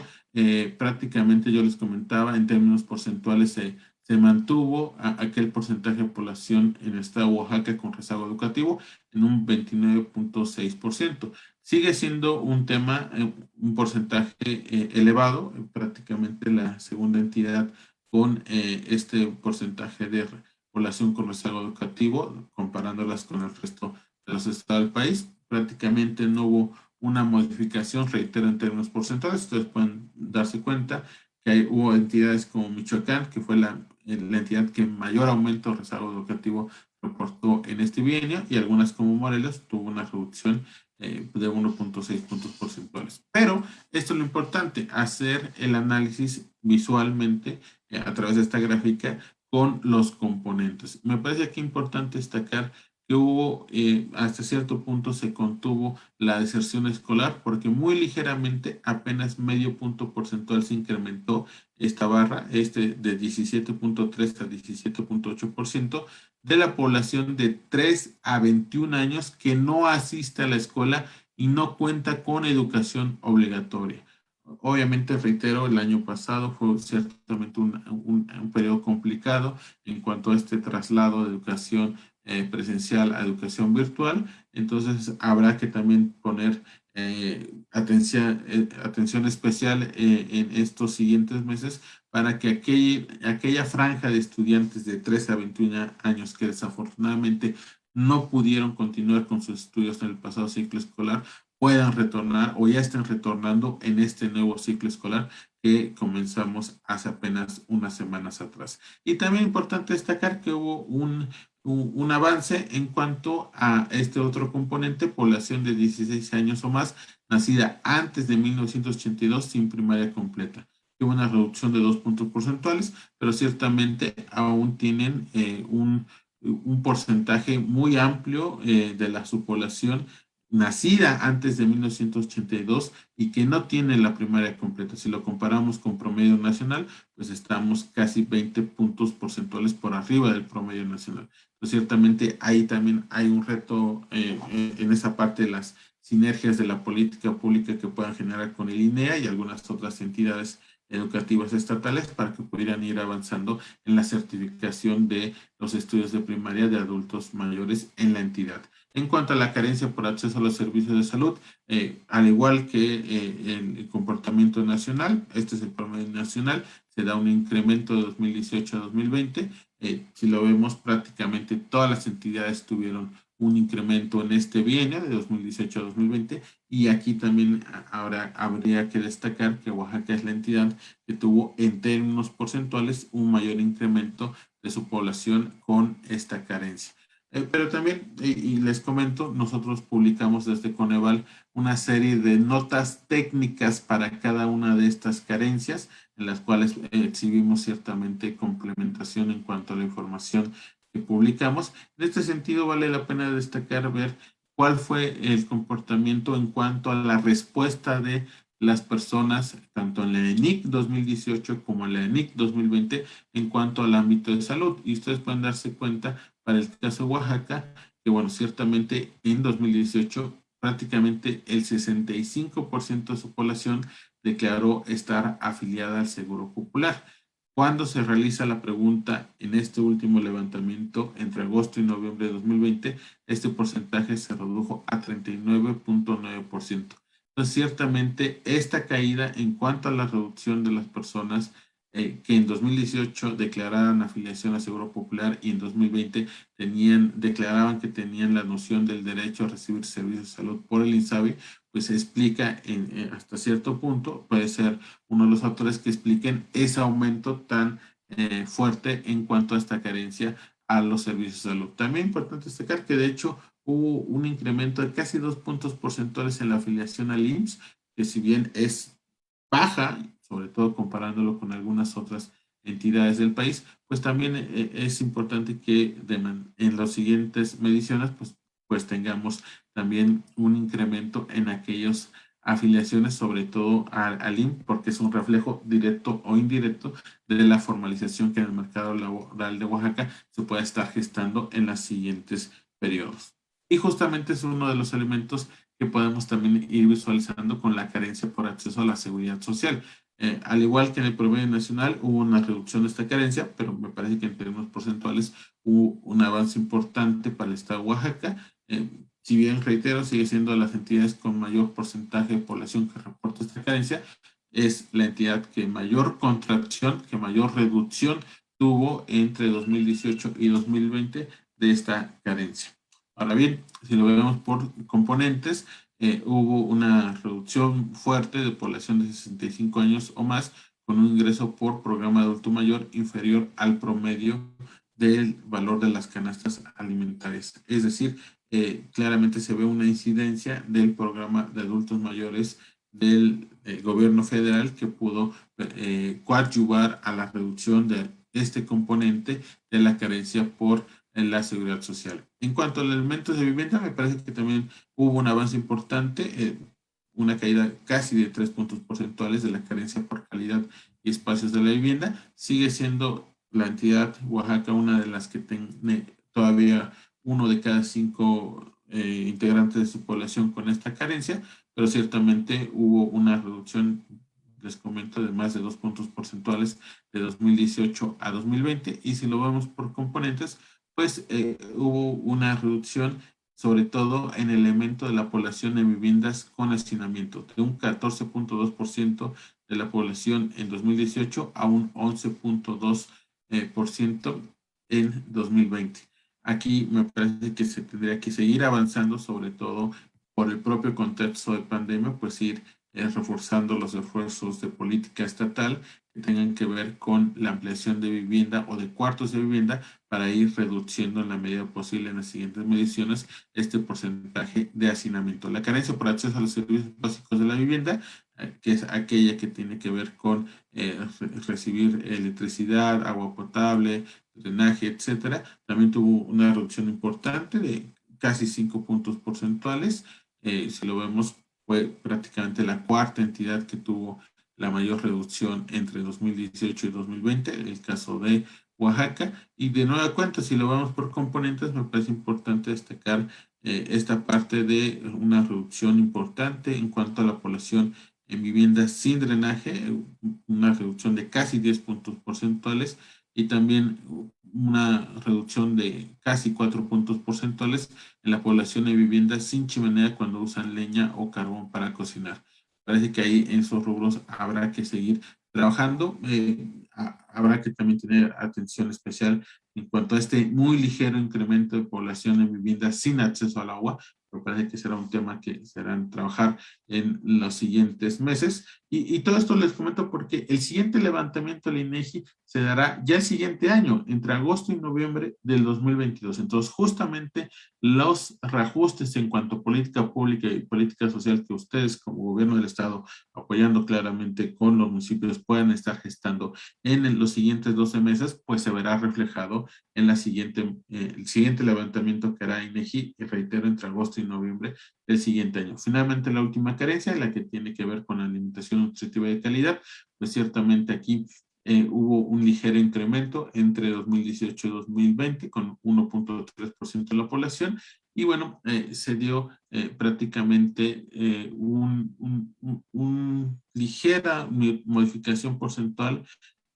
prácticamente yo les comentaba, en términos porcentuales se mantuvo aquel porcentaje de población en el estado de Oaxaca con rezago educativo en un 29.6%. Sigue siendo un tema, un porcentaje elevado, prácticamente la segunda entidad con este porcentaje de población con rezago educativo, comparándolas con el resto de los estados del país. Prácticamente no hubo una modificación, reitero, en términos porcentuales. Ustedes pueden darse cuenta que hubo entidades como Michoacán, que fue la entidad que mayor aumento de rezago educativo reportó en este bienio, y algunas como Morelos tuvo una reducción de 1.6 puntos porcentuales. Pero esto es lo importante, hacer el análisis visualmente a través de esta gráfica con los componentes. Me parece aquí importante destacar que hubo, hasta cierto punto se contuvo la deserción escolar, porque muy ligeramente, apenas medio punto porcentual se incrementó esta barra, de 17.3 a 17.8% de la población de 3 a 21 años que no asiste a la escuela y no cuenta con educación obligatoria. Obviamente, reitero, el año pasado fue ciertamente un periodo complicado en cuanto a este traslado de educación presencial a educación virtual. Entonces, habrá que también poner atención especial en estos siguientes meses para que aquella franja de estudiantes de 13 a 21 años que desafortunadamente no pudieron continuar con sus estudios en el pasado ciclo escolar puedan retornar o ya estén retornando en este nuevo ciclo escolar que comenzamos hace apenas unas semanas atrás. Y también importante destacar que hubo un avance en cuanto a este otro componente, población de 16 años o más, nacida antes de 1982 sin primaria completa. Hubo una reducción de 2 puntos porcentuales, pero ciertamente aún tienen un porcentaje muy amplio de la su población nacida antes de 1982 y que no tiene la primaria completa. Si lo comparamos con promedio nacional, pues estamos casi 20 puntos porcentuales por arriba del promedio nacional. Pues ciertamente ahí también hay un reto en esa parte de las sinergias de la política pública que puedan generar con el INEA y algunas otras entidades educativas estatales para que pudieran ir avanzando en la certificación de los estudios de primaria de adultos mayores en la entidad. En cuanto a la carencia por acceso a los servicios de salud, al igual que el comportamiento nacional, este es el promedio nacional, se da un incremento de 2018 a 2020. Si lo vemos, prácticamente todas las entidades tuvieron un incremento en este bienio de 2018 a 2020 y aquí también ahora habría que destacar que Oaxaca es la entidad que tuvo en términos porcentuales un mayor incremento de su población con esta carencia. Pero también, y les comento, nosotros publicamos desde Coneval una serie de notas técnicas para cada una de estas carencias, en las cuales exhibimos ciertamente complementación en cuanto a la información que publicamos. En este sentido, vale la pena destacar, ver cuál fue el comportamiento en cuanto a la respuesta de las personas, tanto en la ENIC 2018 como en la ENIC 2020, en cuanto al ámbito de salud. Y ustedes pueden darse cuenta, para el caso de Oaxaca, que bueno, ciertamente en 2018 prácticamente el 65% de su población declaró estar afiliada al Seguro Popular. Cuando se realiza la pregunta en este último levantamiento entre agosto y noviembre de 2020, este porcentaje se redujo a 39.9%. Entonces, ciertamente, esta caída en cuanto a la reducción de las personas que en 2018 declaraban afiliación a Seguro Popular y en 2020 declaraban que tenían la noción del derecho a recibir servicios de salud por el INSABI, pues se explica hasta cierto punto, puede ser uno de los factores que expliquen ese aumento tan fuerte en cuanto a esta carencia a los servicios de salud. También es importante destacar que de hecho hubo un incremento de casi 2 puntos porcentuales en la afiliación al IMSS, que si bien es baja, sobre todo comparándolo con algunas otras entidades del país, pues también es importante que en las siguientes mediciones pues tengamos también un incremento en aquellas afiliaciones, sobre todo al IMSS, porque es un reflejo directo o indirecto de la formalización que en el mercado laboral de Oaxaca se puede estar gestando en los siguientes periodos. Y justamente es uno de los elementos que podemos también ir visualizando con la carencia por acceso a la seguridad social. Al igual que en el promedio nacional hubo una reducción de esta carencia, pero me parece que en términos porcentuales hubo un avance importante para el estado de Oaxaca. Si bien, reitero, sigue siendo de las entidades con mayor porcentaje de población que reporta esta carencia, es la entidad que mayor contracción, que mayor reducción tuvo entre 2018 y 2020 de esta carencia. Ahora bien, si lo vemos por componentes, hubo una reducción fuerte de población de 65 años o más con un ingreso por programa de adulto mayor inferior al promedio del valor de las canastas alimentarias. Es decir, claramente se ve una incidencia del programa de adultos mayores del gobierno federal que pudo coadyuvar a la reducción de este componente de la carencia por la seguridad social. En cuanto a los elementos de vivienda, me parece que también hubo un avance importante, una caída casi de 3 puntos porcentuales de la carencia por calidad y espacios de la vivienda. Sigue siendo la entidad Oaxaca una de las que tiene todavía 1 de cada 5 integrantes de su población con esta carencia, pero ciertamente hubo una reducción les comento, de más de 2 puntos porcentuales de 2018 a 2020. Y si lo vemos por componentes, pues hubo una reducción, sobre todo en el elemento de la población en viviendas con hacinamiento, de un 14.2% de la población en 2018 a un 11.2% en 2020. Aquí me parece que se tendría que seguir avanzando, sobre todo por el propio contexto de pandemia, pues ir reforzando los esfuerzos de política estatal que tengan que ver con la ampliación de vivienda o de cuartos de vivienda para ir reduciendo en la medida posible en las siguientes mediciones este porcentaje de hacinamiento. La carencia por acceso a los servicios básicos de la vivienda, que es aquella que tiene que ver con recibir electricidad, agua potable, drenaje, etcétera, también tuvo una reducción importante de casi 5 puntos porcentuales. Si lo vemos, fue prácticamente la cuarta entidad que tuvo la mayor reducción entre 2018 y 2020, el caso de Oaxaca. Y de nueva cuenta, si lo vemos por componentes, me parece importante destacar esta parte de una reducción importante en cuanto a la población en viviendas sin drenaje, una reducción de casi 10 puntos porcentuales, y también una reducción de casi 4 puntos porcentuales en la población de viviendas sin chimenea cuando usan leña o carbón para cocinar. Parece que ahí en esos rubros habrá que seguir trabajando. Habrá que también tener atención especial en cuanto a este muy ligero incremento de población en viviendas sin acceso al agua. Me parece que será un tema que serán trabajar en los siguientes meses. Y todo esto les comento porque el siguiente levantamiento del INEGI se dará ya el siguiente año, entre agosto y noviembre del 2022. Entonces, justamente los reajustes en cuanto a política pública y política social que ustedes como gobierno del Estado, apoyando claramente con los municipios, puedan estar gestando en los siguientes 12 meses, pues se verá reflejado en el siguiente levantamiento que hará INEGI, y reitero, entre agosto y noviembre del siguiente año. Finalmente, la última carencia, la que tiene que ver con la alimentación nutritiva de calidad, pues ciertamente aquí hubo un ligero incremento entre 2018 y 2020 con 1.3% de la población, y bueno, se dio prácticamente una ligera modificación porcentual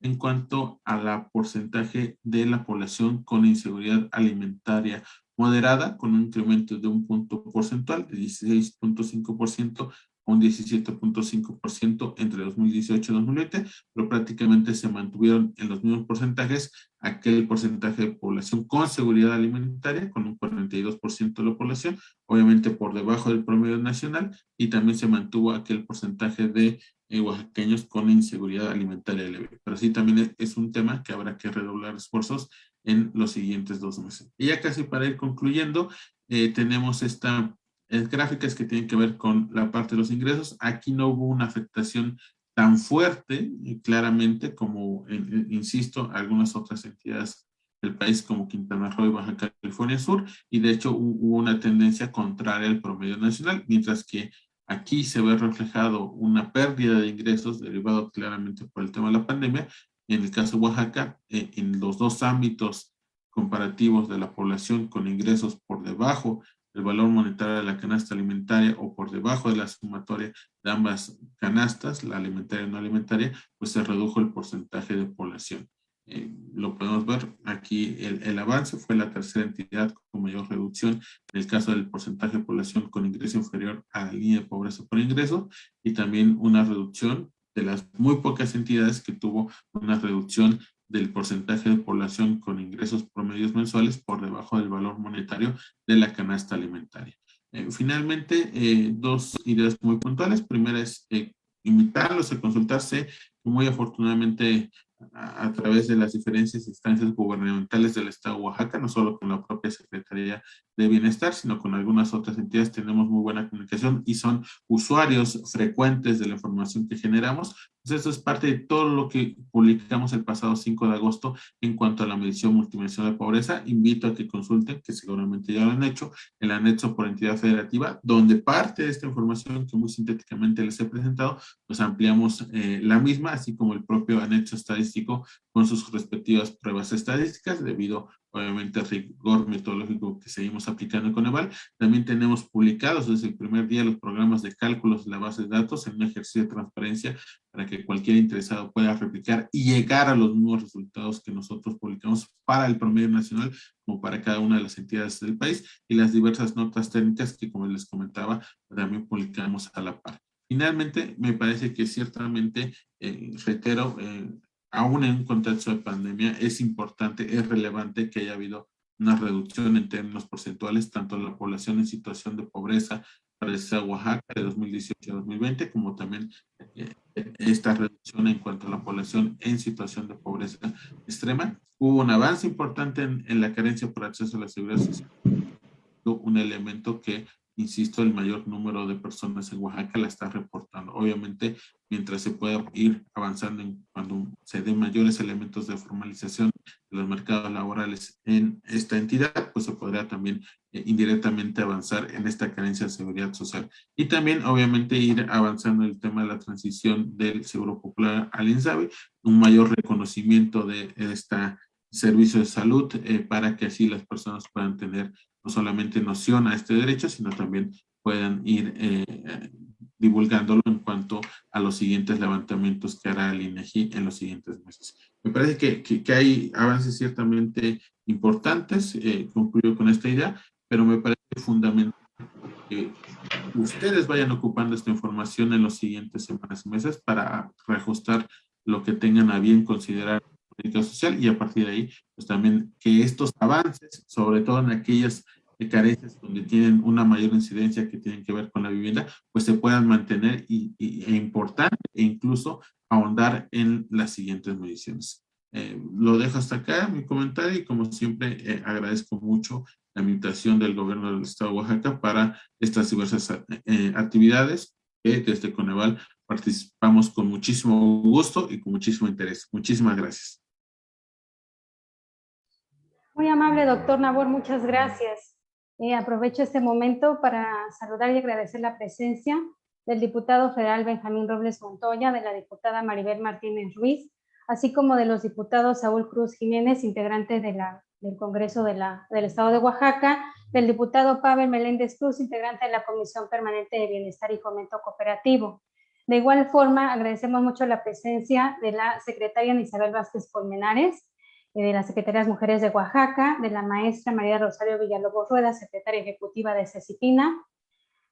en cuanto a la porcentaje de la población con inseguridad alimentaria moderada, con un incremento de un punto porcentual de 16.5% a un 17.5% entre 2018 y 2020, pero prácticamente se mantuvieron en los mismos porcentajes aquel porcentaje de población con seguridad alimentaria, con un 42% de la población, obviamente por debajo del promedio nacional, y también se mantuvo aquel porcentaje de oaxaqueños con inseguridad alimentaria leve. Pero sí, también es un tema que habrá que redoblar esfuerzos en los siguientes 2 meses. Y ya casi para ir concluyendo, tenemos estas gráficas que tienen que ver con la parte de los ingresos. Aquí no hubo una afectación tan fuerte, claramente, como, insisto, algunas otras entidades del país como Quintana Roo y Baja California Sur, y de hecho hubo una tendencia contraria al promedio nacional, mientras que aquí se ve reflejado una pérdida de ingresos derivado claramente por el tema de la pandemia. En el caso de Oaxaca, en los dos ámbitos comparativos de la población con ingresos por debajo del valor monetario de la canasta alimentaria o por debajo de la sumatoria de ambas canastas, la alimentaria y no alimentaria, pues se redujo el porcentaje de población. Lo podemos ver aquí, el avance fue la tercera entidad con mayor reducción en el caso del porcentaje de población con ingreso inferior a la línea de pobreza por ingreso, y también una reducción de las muy pocas entidades que tuvo una reducción del porcentaje de población con ingresos promedios mensuales por debajo del valor monetario de la canasta alimentaria. Finalmente, 2 ideas muy puntuales. Primera es invitarlos a consultarse, muy afortunadamente a través de las diferentes instancias gubernamentales del Estado de Oaxaca, no solo con la propia Secretaría de Bienestar, sino con algunas otras entidades. Tenemos muy buena comunicación y son usuarios frecuentes de la información que generamos. Entonces, esto es parte de todo lo que publicamos el pasado 5 de agosto en cuanto a la medición multidimensional de pobreza. Invito a que consulten, que seguramente ya lo han hecho, el anexo por entidad federativa, donde parte de esta información que muy sintéticamente les he presentado, pues ampliamos la misma, así como el propio anexo estadístico con sus respectivas pruebas estadísticas, debido obviamente el rigor metodológico que seguimos aplicando en Coneval. También tenemos publicados desde el primer día los programas de cálculos de la base de datos en un ejercicio de transparencia para que cualquier interesado pueda replicar y llegar a los mismos resultados que nosotros publicamos para el promedio nacional como para cada una de las entidades del país, y las diversas notas técnicas que, como les comentaba, también publicamos a la par. Finalmente, me parece que ciertamente, reitero, aún en un contexto de pandemia, es importante, es relevante que haya habido una reducción en términos porcentuales, tanto en la población en situación de pobreza para el estado de Oaxaca de 2018 a 2020, como también esta reducción en cuanto a la población en situación de pobreza extrema. Hubo un avance importante en la carencia por acceso a la seguridad social, un elemento que, insisto, el mayor número de personas en Oaxaca la está reportando. Obviamente, mientras se pueda ir avanzando cuando se den mayores elementos de formalización de los mercados laborales en esta entidad, pues se podrá también indirectamente avanzar en esta carencia de seguridad social. Y también, obviamente, ir avanzando en el tema de la transición del Seguro Popular al INSABI, un mayor reconocimiento de este servicio de salud para que así las personas puedan tener no solamente noción a este derecho, sino también puedan ir divulgándolo en cuanto a los siguientes levantamientos que hará el INEGI en los siguientes meses. Me parece que hay avances ciertamente importantes, concluyo con esta idea, pero me parece fundamental que ustedes vayan ocupando esta información en los siguientes semanas y meses para reajustar lo que tengan a bien considerar política social, y a partir de ahí, pues también que estos avances, sobre todo en aquellas carencias donde tienen una mayor incidencia que tienen que ver con la vivienda, pues se puedan mantener e importante, e incluso ahondar en las siguientes mediciones. Lo dejo hasta acá, mi comentario, y como siempre agradezco mucho la invitación del gobierno del estado de Oaxaca para estas diversas actividades que desde Coneval participamos con muchísimo gusto y con muchísimo interés. Muchísimas gracias. Muy amable, doctor Nabor, muchas gracias. Aprovecho este momento para saludar y agradecer la presencia del diputado federal Benjamín Robles Montoya, de la diputada Maribel Martínez Ruiz, así como de los diputados Saúl Cruz Jiménez, integrante del Congreso del Estado de Oaxaca, del diputado Pavel Meléndez Cruz, integrante de la Comisión Permanente de Bienestar y Fomento Cooperativo. De igual forma, agradecemos mucho la presencia de la secretaria Isabel Vázquez Colmenares, de las Secretarías Mujeres de Oaxaca, de la maestra María Rosario Villalobos Rueda, secretaria ejecutiva de CECIPINA,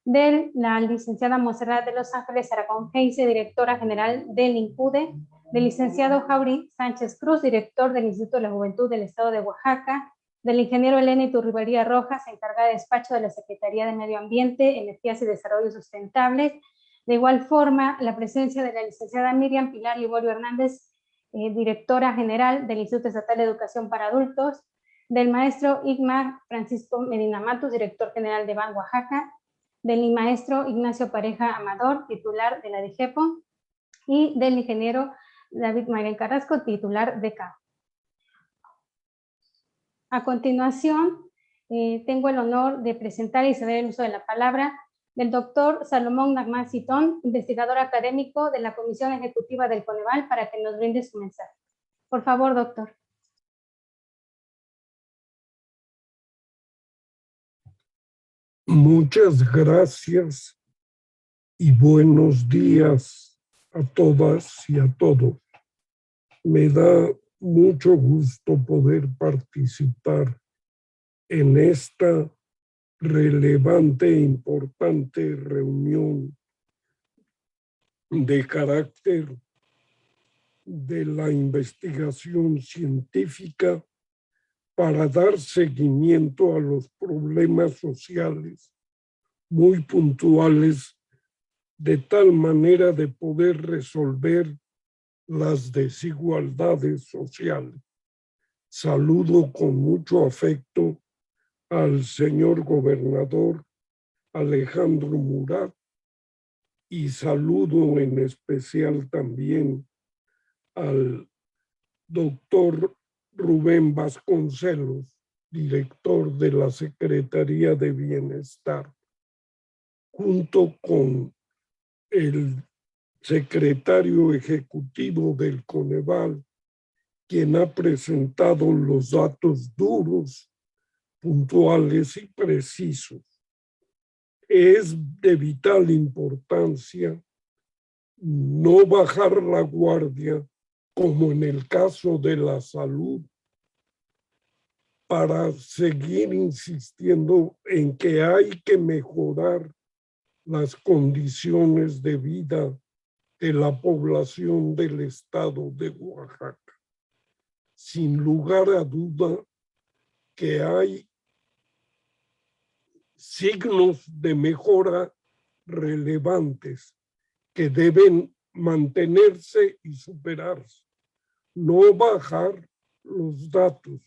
de la licenciada Monserrat de Los Ángeles Aragón Heise, directora general del INCUDE, del licenciado Jauri Sánchez Cruz, director del Instituto de la Juventud del Estado de Oaxaca, del ingeniero Elena Iturribarría Rojas, encargada de despacho de la Secretaría de Medio Ambiente, Energías y Desarrollo Sustentables. De igual forma, la presencia de la licenciada Miriam Pilar Liborio Hernández, directora general del Instituto Estatal de Educación para Adultos, del maestro Igmar Francisco Medina Matus, director general de BAN Oaxaca, del maestro Ignacio Pareja Amador, titular de la DIGEPO, y del ingeniero David Mayren Carrasco, titular de CAP. A continuación, tengo el honor de presentar y ceder el uso de la palabra del doctor Salomón Nagmán Citón, investigador académico de la Comisión Ejecutiva del Coneval, para que nos brinde su mensaje. Por favor, doctor. Muchas gracias y buenos días a todas y a todos. Me da mucho gusto poder participar en esta relevante e importante reunión de carácter de la investigación científica para dar seguimiento a los problemas sociales muy puntuales, de tal manera de poder resolver las desigualdades sociales. Saludo con mucho afecto al señor gobernador Alejandro Murat y saludo en especial también al doctor Rubén Vasconcelos, director de la Secretaría de Bienestar, junto con el secretario ejecutivo del Coneval quien ha presentado los datos duros, puntuales y precisos. Es de vital importancia no bajar la guardia, como en el caso de la salud, para seguir insistiendo en que hay que mejorar las condiciones de vida de la población del estado de Oaxaca. Sin lugar a duda que hay signos de mejora relevantes que deben mantenerse y superarse. No bajar los datos,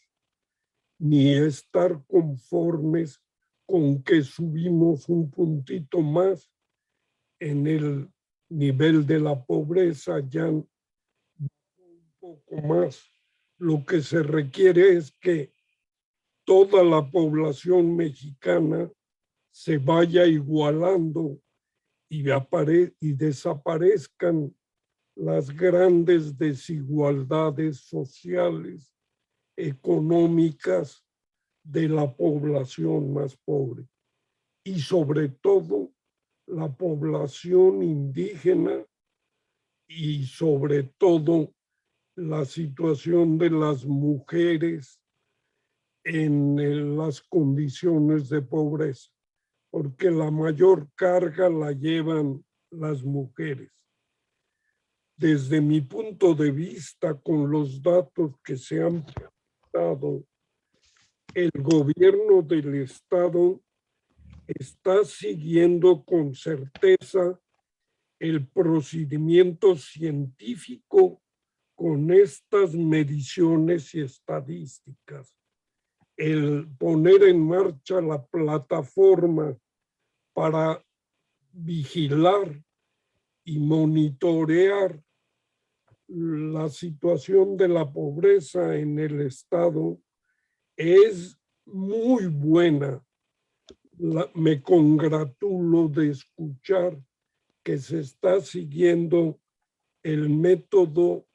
ni estar conformes con que subimos un puntito más en el nivel de la pobreza, ya un poco más. Lo que se requiere es que toda la población mexicana se vaya igualando y desaparezcan las grandes desigualdades sociales, económicas de la población más pobre. Y sobre todo la población indígena y sobre todo la situación de las mujeres en las condiciones de pobreza, porque la mayor carga la llevan las mujeres. Desde mi punto de vista, con los datos que se han presentado, el gobierno del estado está siguiendo con certeza el procedimiento científico con estas mediciones y estadísticas. El poner en marcha la plataforma para vigilar y monitorear la situación de la pobreza en el estado es muy buena. Me congratulo de escuchar que se está siguiendo el método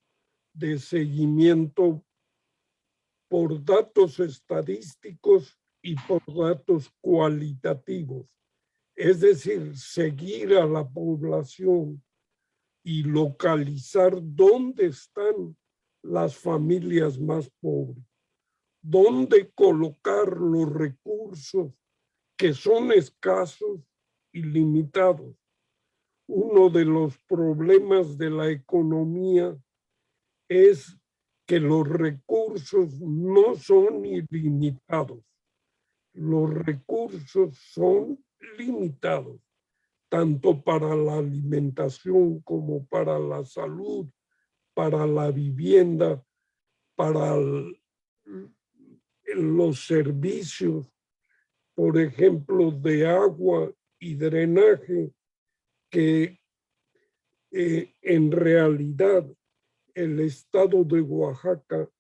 de seguimiento por datos estadísticos y por datos cualitativos. Es decir, seguir a la población y localizar dónde están las familias más pobres, dónde colocar los recursos que son escasos y limitados. Uno de los problemas de la economía es que los recursos no son ilimitados. Los recursos son limitados, tanto para la alimentación como para la salud, para la vivienda, para los servicios, por ejemplo, de agua y drenaje, que en realidad el estado de Oaxaca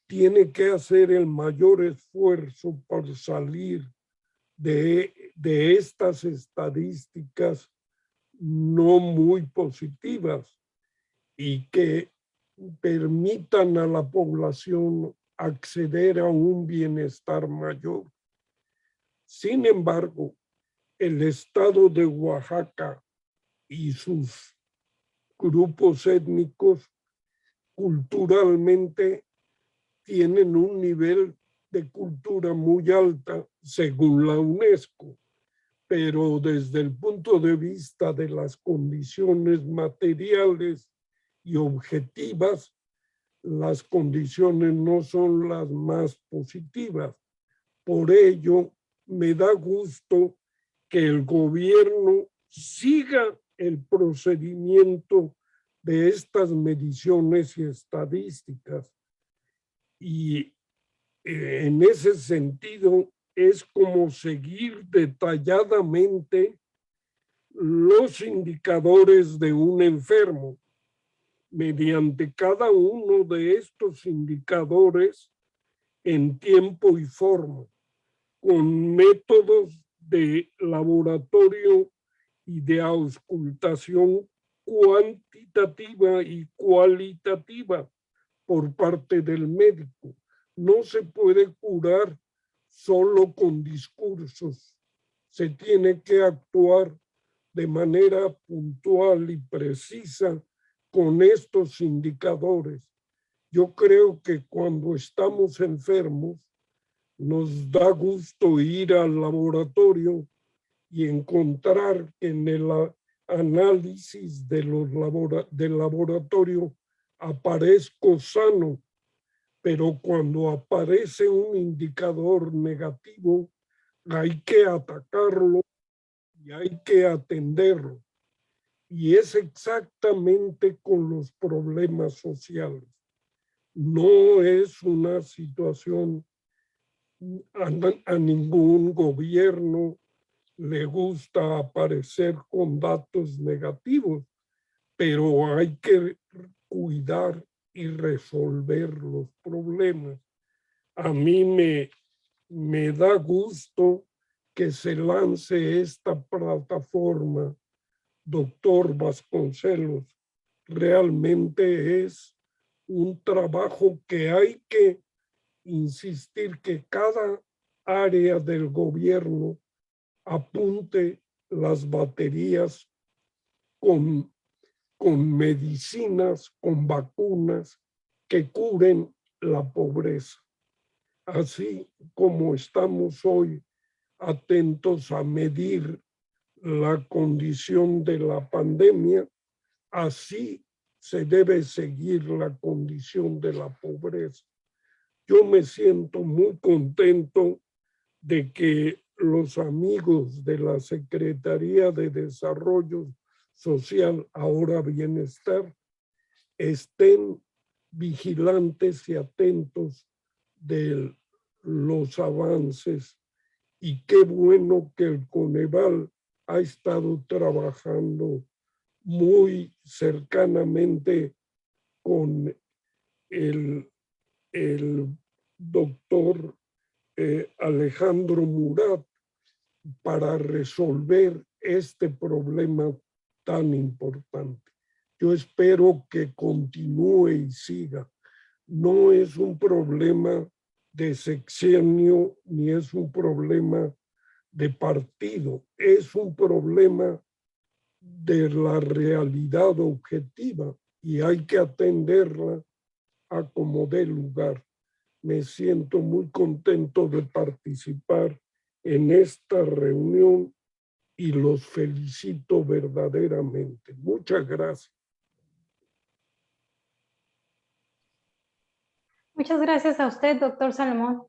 tiene que hacer el mayor esfuerzo por salir de estas estadísticas no muy positivas y que permitan a la población acceder a un bienestar mayor. Sin embargo, el estado de Oaxaca y sus grupos étnicos culturalmente tienen un nivel de cultura muy alta según la UNESCO, pero desde el punto de vista de las condiciones materiales y objetivas, las condiciones no son las más positivas. Por ello, me da gusto que el gobierno siga el procedimiento de estas mediciones y estadísticas. Y en ese sentido es como seguir detalladamente los indicadores de un enfermo. Mediante cada uno de estos indicadores en tiempo y forma, con métodos de laboratorio y de auscultación cuantitativa y cualitativa por parte del médico. No se puede curar solo con discursos. Se tiene que actuar de manera puntual y precisa con estos indicadores. Yo creo que cuando estamos enfermos, nos da gusto ir al laboratorio y encontrar que en el análisis del laboratorio aparezco sano, pero cuando aparece un indicador negativo, hay que atacarlo y hay que atenderlo. Y es exactamente con los problemas sociales. No es una situación, a ningún gobierno le gusta aparecer con datos negativos, pero hay que cuidar y resolver los problemas. A mí me da gusto que se lance esta plataforma, doctor Vasconcelos. Realmente es un trabajo que hay que insistir que cada área del gobierno apunte las baterías con medicinas, con vacunas que curen la pobreza. Así como estamos hoy atentos a medir la condición de la pandemia, así se debe seguir la condición de la pobreza. Yo me siento muy contento de que los amigos de la Secretaría de Desarrollo Social, ahora Bienestar, estén vigilantes y atentos de los avances. Y qué bueno que el Coneval ha estado trabajando muy cercanamente con el doctor Alejandro Murat para resolver este problema tan importante. Yo espero que continúe y siga. No es un problema de sexenio ni es un problema de partido, es un problema de la realidad objetiva y hay que atenderla a como dé lugar. Me siento muy contento de participar en esta reunión y los felicito verdaderamente. Muchas gracias. Muchas gracias a usted, doctor Salomón.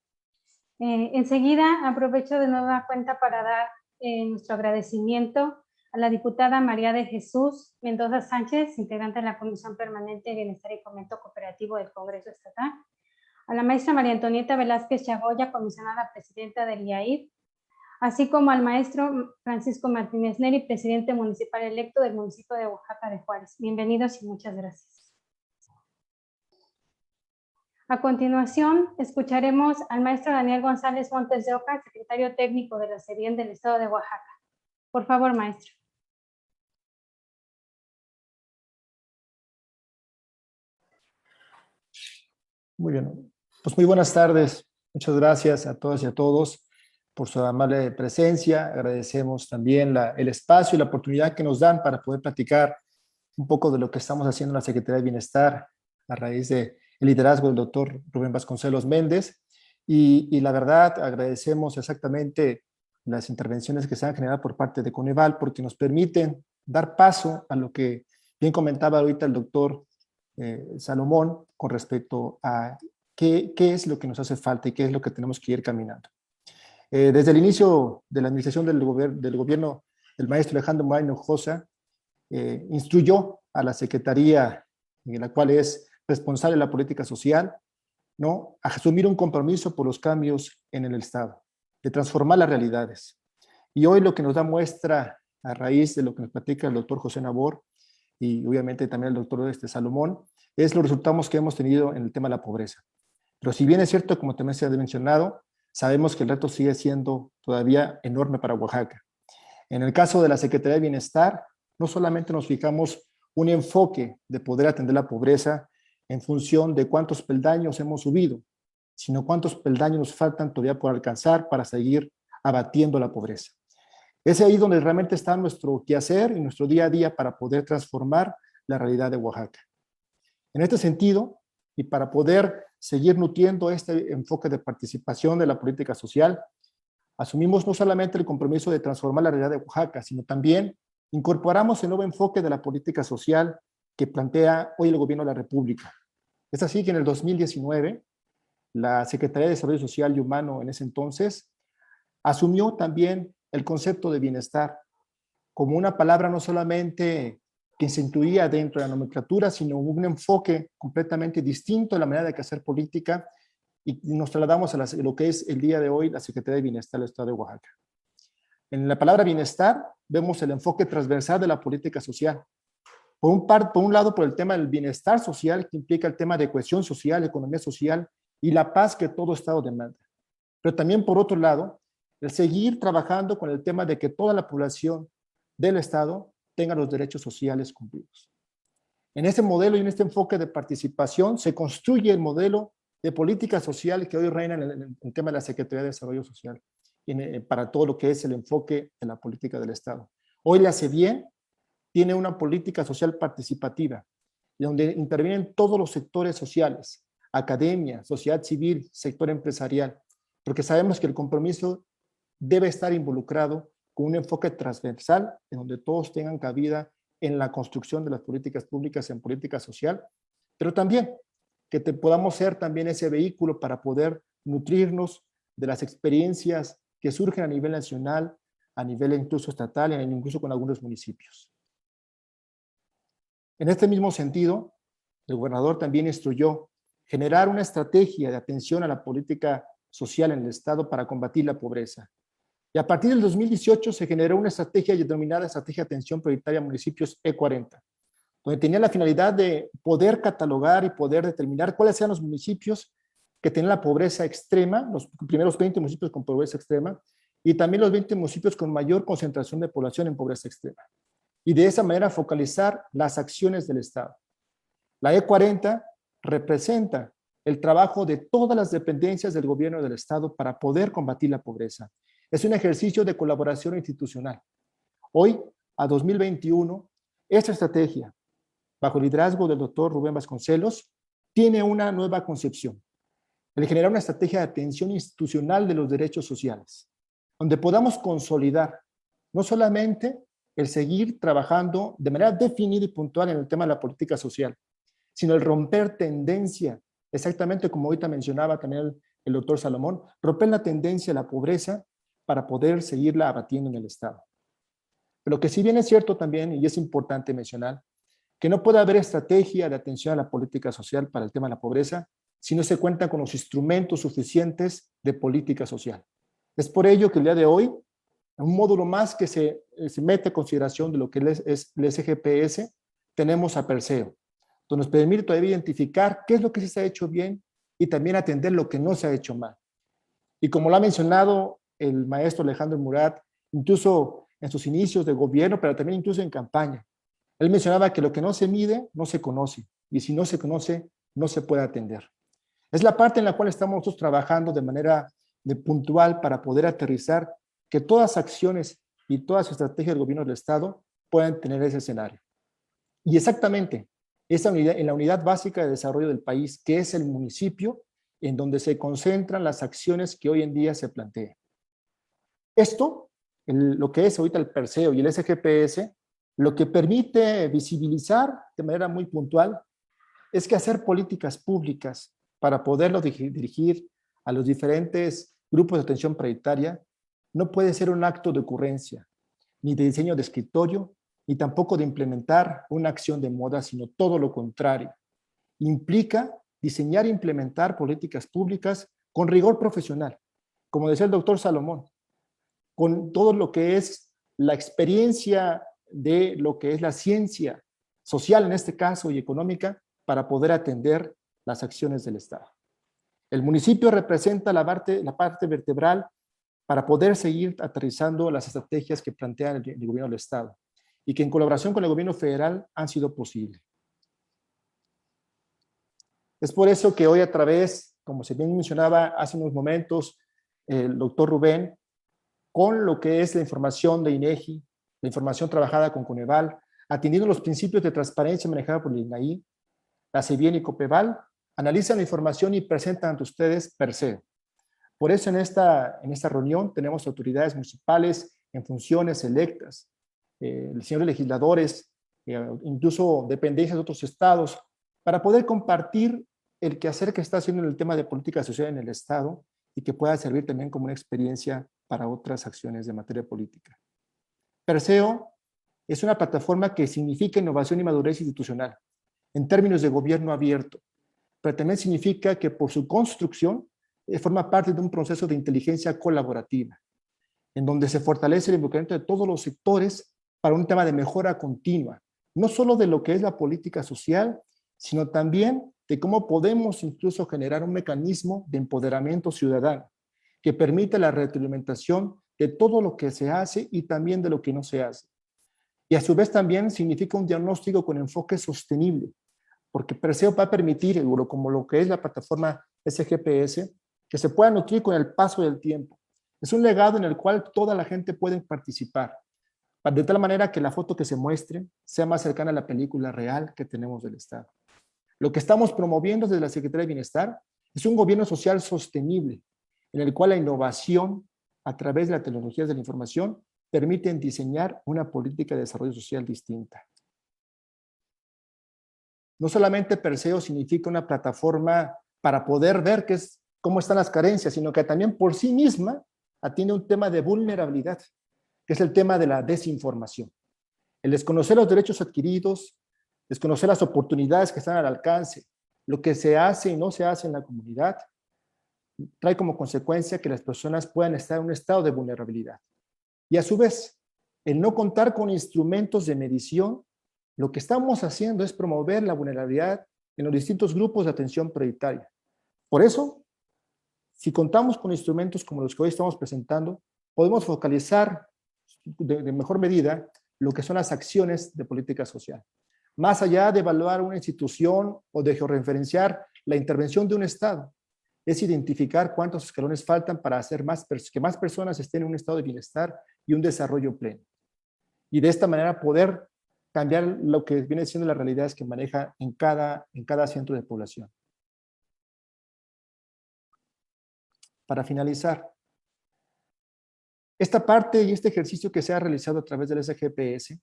Enseguida aprovecho de nueva cuenta para dar nuestro agradecimiento a la diputada María de Jesús Mendoza Sánchez, integrante de la Comisión Permanente de Bienestar y Fomento Cooperativo del Congreso Estatal, a la maestra María Antonieta Velázquez Chagoya, comisionada presidenta del IAID, así como al maestro Francisco Martínez Neri, presidente municipal electo del municipio de Oaxaca de Juárez. Bienvenidos y muchas gracias. A continuación, escucharemos al maestro Daniel González Montes de Oca, secretario técnico de la SEBIEN del Estado de Oaxaca. Por favor, maestro. Muy bien, pues muy buenas tardes. Muchas gracias a todas y a todos por su amable presencia. Agradecemos también el espacio y la oportunidad que nos dan para poder platicar un poco de lo que estamos haciendo en la Secretaría de Bienestar a raíz del liderazgo del doctor Rubén Vasconcelos Méndez. Y la verdad, agradecemos exactamente las intervenciones que se han generado por parte de Coneval porque nos permiten dar paso a lo que bien comentaba ahorita el doctor Salomón con respecto a qué es lo que nos hace falta y qué es lo que tenemos que ir caminando. Desde el inicio de la administración del gobierno, el maestro Alejandro Moreno Hinojosa instruyó a la Secretaría, en la cual es responsable de la política social, ¿no?, a asumir un compromiso por los cambios en el Estado, de transformar las realidades. Y hoy lo que nos da muestra, a raíz de lo que nos platica el doctor José Nabor, y obviamente también el doctor Salomón, es los resultados que hemos tenido en el tema de la pobreza. Pero si bien es cierto, como también se ha mencionado, sabemos que el reto sigue siendo todavía enorme para Oaxaca. En el caso de la Secretaría de Bienestar, no solamente nos fijamos un enfoque de poder atender la pobreza en función de cuántos peldaños hemos subido, sino cuántos peldaños nos faltan todavía por alcanzar para seguir abatiendo la pobreza. Es ahí donde realmente está nuestro quehacer y nuestro día a día para poder transformar la realidad de Oaxaca. En este sentido, y para poder seguir nutriendo este enfoque de participación de la política social, asumimos no solamente el compromiso de transformar la realidad de Oaxaca, sino también incorporamos el nuevo enfoque de la política social que plantea hoy el Gobierno de la República. Es así que en el 2019, la Secretaría de Desarrollo Social y Humano en ese entonces asumió también el concepto de bienestar como una palabra no solamente que se incluía dentro de la nomenclatura, sino un enfoque completamente distinto de la manera de hacer política, y nos trasladamos a lo que es el día de hoy la Secretaría de Bienestar del Estado de Oaxaca. En la palabra bienestar vemos el enfoque transversal de la política social. Por un lado, por el tema del bienestar social, que implica el tema de cohesión social, economía social y la paz que todo Estado demanda. Pero también, por otro lado, el seguir trabajando con el tema de que toda la población del Estado tenga los derechos sociales cumplidos. En este modelo y en este enfoque de participación se construye el modelo de política social que hoy reina en el tema de la Secretaría de Desarrollo Social para todo lo que es el enfoque de la política del Estado. Hoy la CEBIEN tiene una política social participativa, donde intervienen todos los sectores sociales, academia, sociedad civil, sector empresarial, porque sabemos que el compromiso debe estar involucrado con un enfoque transversal en donde todos tengan cabida en la construcción de las políticas públicas en política social, pero también que podamos ser también ese vehículo para poder nutrirnos de las experiencias que surgen a nivel nacional, a nivel incluso estatal e incluso con algunos municipios. En este mismo sentido, el gobernador también instruyó generar una estrategia de atención a la política social en el Estado para combatir la pobreza. Y a partir del 2018 se generó una estrategia denominada Estrategia de Atención Prioritaria a Municipios E40, donde tenía la finalidad de poder catalogar y poder determinar cuáles eran los municipios que tenían la pobreza extrema, los primeros 20 municipios con pobreza extrema, y también los 20 municipios con mayor concentración de población en pobreza extrema. Y de esa manera focalizar las acciones del Estado. La E40 representa el trabajo de todas las dependencias del gobierno del Estado para poder combatir la pobreza. Es un ejercicio de colaboración institucional. Hoy, a 2021, esta estrategia, bajo el liderazgo del doctor Rubén Vasconcelos, tiene una nueva concepción. El generar una estrategia de atención institucional de los derechos sociales, donde podamos consolidar no solamente el seguir trabajando de manera definida y puntual en el tema de la política social, sino el romper tendencia, exactamente como ahorita mencionaba también el doctor Salomón, romper la tendencia a la pobreza para poder seguirla abatiendo en el Estado. Pero lo que sí bien es cierto también, y es importante mencionar, que no puede haber estrategia de atención a la política social para el tema de la pobreza si no se cuenta con los instrumentos suficientes de política social. Es por ello que el día de hoy, un módulo más que se mete a consideración de lo que es el SGPS, tenemos a Perseo, donde nos permite todavía identificar qué es lo que sí se ha hecho bien y también atender lo que no se ha hecho mal. Y como lo ha mencionado el maestro Alejandro Murat, incluso en sus inicios de gobierno, pero también incluso en campaña, él mencionaba que lo que no se mide, no se conoce, y si no se conoce, no se puede atender. Es la parte en la cual estamos nosotros trabajando de manera puntual para poder aterrizar que todas las acciones y todas las estrategias del gobierno del Estado puedan tener ese escenario. Y exactamente, esa unidad, en la unidad básica de desarrollo del país, que es el municipio, en donde se concentran las acciones que hoy en día se plantean. Esto, lo que es ahorita el Perseo y el SGPS, lo que permite visibilizar de manera muy puntual es que hacer políticas públicas para poderlo dirigir a los diferentes grupos de atención prioritaria no puede ser un acto de ocurrencia, ni de diseño de escritorio, ni tampoco de implementar una acción de moda, sino todo lo contrario. Implica diseñar e implementar políticas públicas con rigor profesional, como decía el doctor Salomón, con todo lo que es la experiencia de lo que es la ciencia social en este caso y económica para poder atender las acciones del Estado. El municipio representa la parte vertebral para poder seguir aterrizando las estrategias que plantea el gobierno del Estado y que en colaboración con el gobierno federal han sido posibles. Es por eso que hoy a través, como se bien mencionaba hace unos momentos el doctor Rubén, con lo que es la información de INEGI, la información trabajada con Coneval, atendiendo los principios de transparencia manejada por el INAI, la CEBIEN y COPEVAL, analizan la información y presentan ante ustedes Perseo. Por eso en esta reunión tenemos autoridades municipales en funciones electas, señores legisladores, incluso dependencias de otros estados, para poder compartir el quehacer que está haciendo en el tema de política social en el estado y que pueda servir también como una experiencia para otras acciones de materia política. Perseo es una plataforma que significa innovación y madurez institucional en términos de gobierno abierto, pero también significa que por su construcción forma parte de un proceso de inteligencia colaborativa, en donde se fortalece el involucramiento de todos los sectores para un tema de mejora continua, no solo de lo que es la política social, sino también de cómo podemos incluso generar un mecanismo de empoderamiento ciudadano que permita la retroalimentación de todo lo que se hace y también de lo que no se hace. Y a su vez también significa un diagnóstico con enfoque sostenible, porque Perseo va a permitir, como lo que es la plataforma SGPS, que se pueda nutrir con el paso del tiempo. Es un legado en el cual toda la gente puede participar, de tal manera que la foto que se muestre sea más cercana a la película real que tenemos del Estado. Lo que estamos promoviendo desde la Secretaría de Bienestar es un gobierno social sostenible, en el cual la innovación, a través de las tecnologías de la información, permiten diseñar una política de desarrollo social distinta. No solamente Perseo significa una plataforma para poder ver cómo están las carencias, sino que también por sí misma atiende un tema de vulnerabilidad, que es el tema de la desinformación. El desconocer los derechos adquiridos, desconocer las oportunidades que están al alcance, lo que se hace y no se hace en la comunidad, trae como consecuencia que las personas puedan estar en un estado de vulnerabilidad. Y a su vez, el no contar con instrumentos de medición, lo que estamos haciendo es promover la vulnerabilidad en los distintos grupos de atención prioritaria. Por eso, si contamos con instrumentos como los que hoy estamos presentando, podemos focalizar de mejor medida lo que son las acciones de política social. Más allá de evaluar una institución o de georreferenciar la intervención de un Estado, es identificar cuántos escalones faltan para hacer que más personas estén en un estado de bienestar y un desarrollo pleno. Y de esta manera poder cambiar lo que viene siendo las realidades que maneja en cada centro de población. Para finalizar, esta parte y este ejercicio que se ha realizado a través del SGPS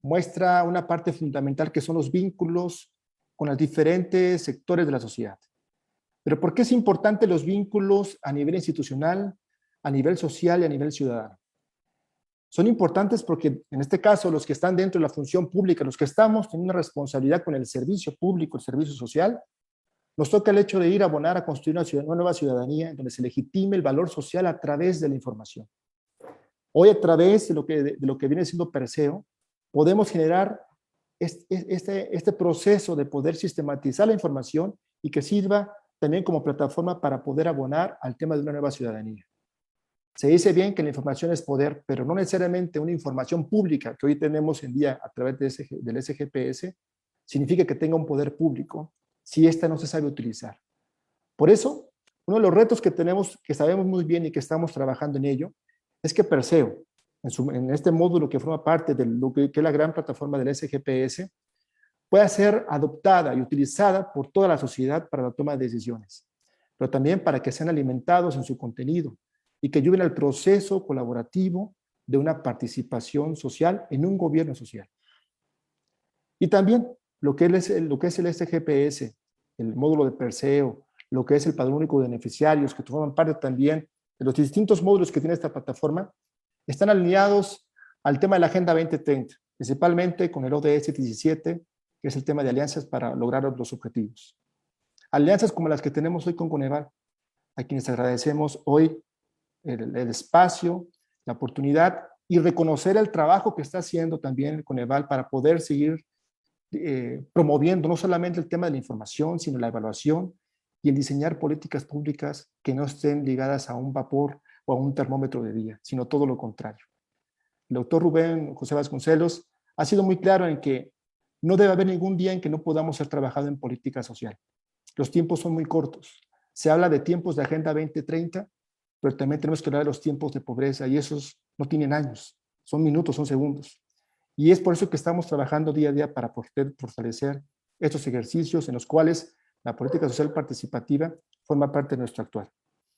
muestra una parte fundamental que son los vínculos con los diferentes sectores de la sociedad. Pero ¿por qué es importante los vínculos a nivel institucional, a nivel social y a nivel ciudadano? Son importantes porque, en este caso, los que están dentro de la función pública, los que estamos teniendo una responsabilidad con el servicio público, el servicio social, nos toca el hecho de ir a abonar a construir una nueva ciudadanía en donde se legitime el valor social a través de la información. Hoy, a través de lo que viene siendo Perseo, podemos generar este proceso de poder sistematizar la información y que sirva también como plataforma para poder abonar al tema de una nueva ciudadanía. Se dice bien que la información es poder, pero no necesariamente una información pública que hoy tenemos en día a través del SGPS significa que tenga un poder público si ésta no se sabe utilizar. Por eso, uno de los retos que tenemos, que sabemos muy bien y que estamos trabajando en ello, es que Perseo, en este módulo que forma parte de lo que es la gran plataforma del SGPS, pueda ser adoptada y utilizada por toda la sociedad para la toma de decisiones, pero también para que sean alimentados en su contenido y que ayuden al proceso colaborativo de una participación social en un gobierno social. Y también lo que es el SGPS, el módulo de Perseo, lo que es el Padrón Único de Beneficiarios, que forman parte también de los distintos módulos que tiene esta plataforma, están alineados al tema de la Agenda 2030, principalmente con el ODS 17, que es el tema de alianzas para lograr los objetivos. Alianzas como las que tenemos hoy con Coneval, a quienes agradecemos hoy el espacio, la oportunidad y reconocer el trabajo que está haciendo también Coneval para poder seguir promoviendo no solamente el tema de la información, sino la evaluación y el diseñar políticas públicas que no estén ligadas a un vapor o a un termómetro de día, sino todo lo contrario. El doctor Rubén José Vasconcelos ha sido muy claro en que no debe haber ningún día en que no podamos ser trabajado en política social. los tiempos son muy cortos. Se habla de tiempos de Agenda 2030, pero también tenemos que hablar de los tiempos de pobreza, y esos no tienen años, son minutos, son segundos. Y es por eso que estamos trabajando día a día para poder fortalecer estos ejercicios en los cuales la política social participativa forma parte de nuestro actuar.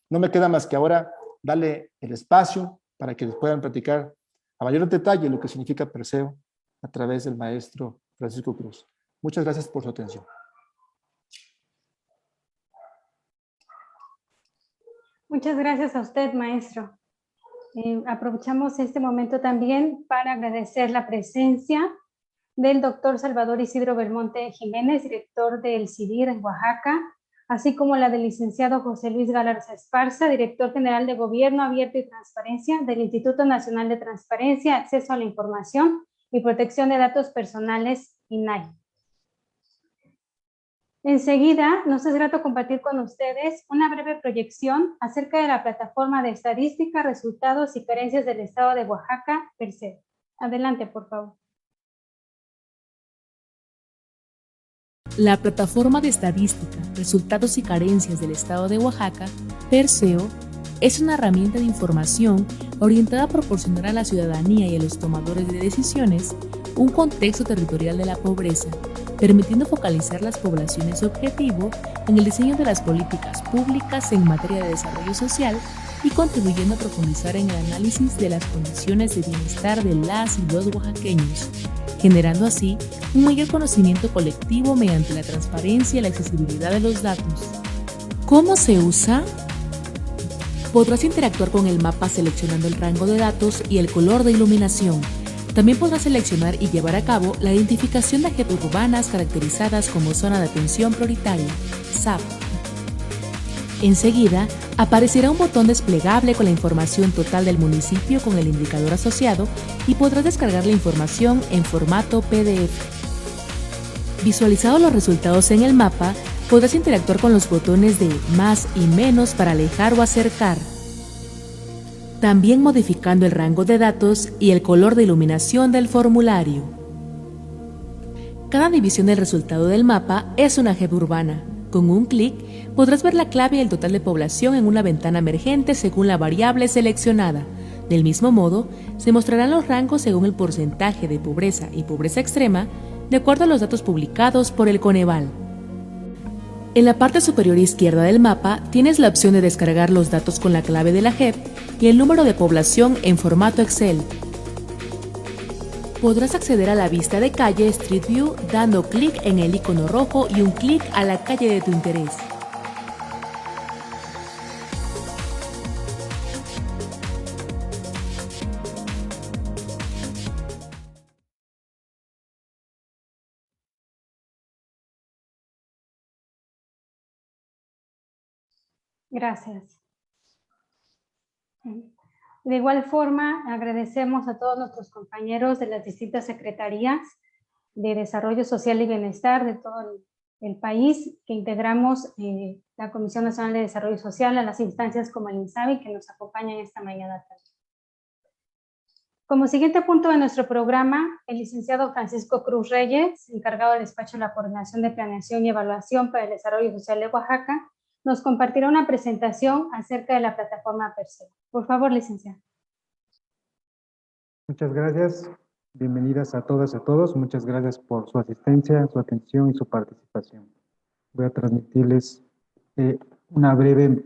No me queda más que ahora darle el espacio para que les puedan platicar a mayor detalle lo que significa Perseo a través del maestro Francisco Cruz. Muchas gracias por su atención. Muchas gracias a usted, maestro. Aprovechamos este momento también para agradecer la presencia del doctor Salvador Isidro Belmonte Jiménez, director del CIDIR en Oaxaca, así como la del licenciado José Luis Galarza Esparza, director general de Gobierno Abierto y Transparencia del Instituto Nacional de Transparencia, Acceso a la Información y Protección de Datos Personales, INAI. Enseguida, nos es grato compartir con ustedes una breve proyección acerca de la plataforma de estadística, resultados y carencias del Estado de Oaxaca, Perseo. Adelante, por favor. La plataforma de estadística, resultados y carencias del Estado de Oaxaca, Perseo, es una herramienta de información orientada a proporcionar a la ciudadanía y a los tomadores de decisiones un contexto territorial de la pobreza, permitiendo focalizar las poblaciones objetivo en el diseño de las políticas públicas en materia de desarrollo social y contribuyendo a profundizar en el análisis de las condiciones de bienestar de las y los oaxaqueños, generando así un mayor conocimiento colectivo mediante la transparencia y la accesibilidad de los datos. ¿Cómo se usa? Podrás interactuar con el mapa seleccionando el rango de datos y el color de iluminación. También podrás seleccionar y llevar a cabo la identificación de áreas urbanas caracterizadas como zona de atención prioritaria, ZAP. Enseguida, aparecerá un botón desplegable con la información total del municipio con el indicador asociado y podrás descargar la información en formato PDF. Visualizados los resultados en el mapa, podrás interactuar con los botones de más y menos para alejar o acercar. También modificando el rango de datos y el color de iluminación del formulario. Cada división del resultado del mapa es una JEP urbana. Con un clic podrás ver la clave y el total de población en una ventana emergente según la variable seleccionada. Del mismo modo, se mostrarán los rangos según el porcentaje de pobreza y pobreza extrema, de acuerdo a los datos publicados por el Coneval. En la parte superior izquierda del mapa tienes la opción de descargar los datos con la clave de la JEP y el número de población en formato Excel. Podrás acceder a la vista de calle Street View dando clic en el icono rojo y un clic a la calle de tu interés. Gracias. De igual forma, agradecemos a todos nuestros compañeros de las distintas secretarías de Desarrollo Social y Bienestar de todo el país que integramos la Comisión Nacional de Desarrollo Social, a las instancias como el INSABI que nos acompañan esta mañana también. Como siguiente punto de nuestro programa, el licenciado Francisco Cruz Reyes, encargado del despacho de la Coordinación de Planeación y Evaluación para el Desarrollo Social de Oaxaca, nos compartirá una presentación acerca de la plataforma Perseo. Por favor, licenciado. Muchas gracias. Bienvenidas a todas y a todos. Muchas gracias por su asistencia, su atención y su participación. Voy a transmitirles una breve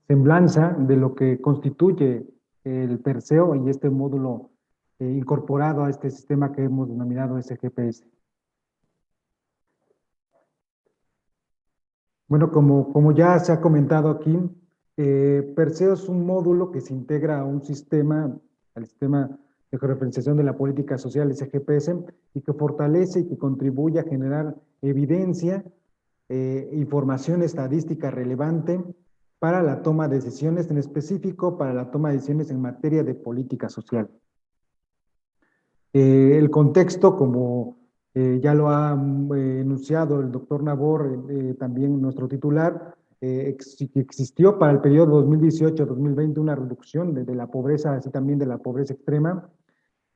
semblanza de lo que constituye el Perseo y este módulo incorporado a este sistema que hemos denominado SGPS. Bueno, como ya se ha comentado aquí, Perseo es un módulo que se integra a un sistema, al sistema de georreferenciación de la política social SGPS, y que fortalece y que contribuye a generar evidencia, información estadística relevante para la toma de decisiones, en específico para la toma de decisiones en materia de política social. El contexto, como ya lo ha enunciado el doctor Nabor, también nuestro titular, existió para el periodo 2018-2020 una reducción de la pobreza, así también de la pobreza extrema.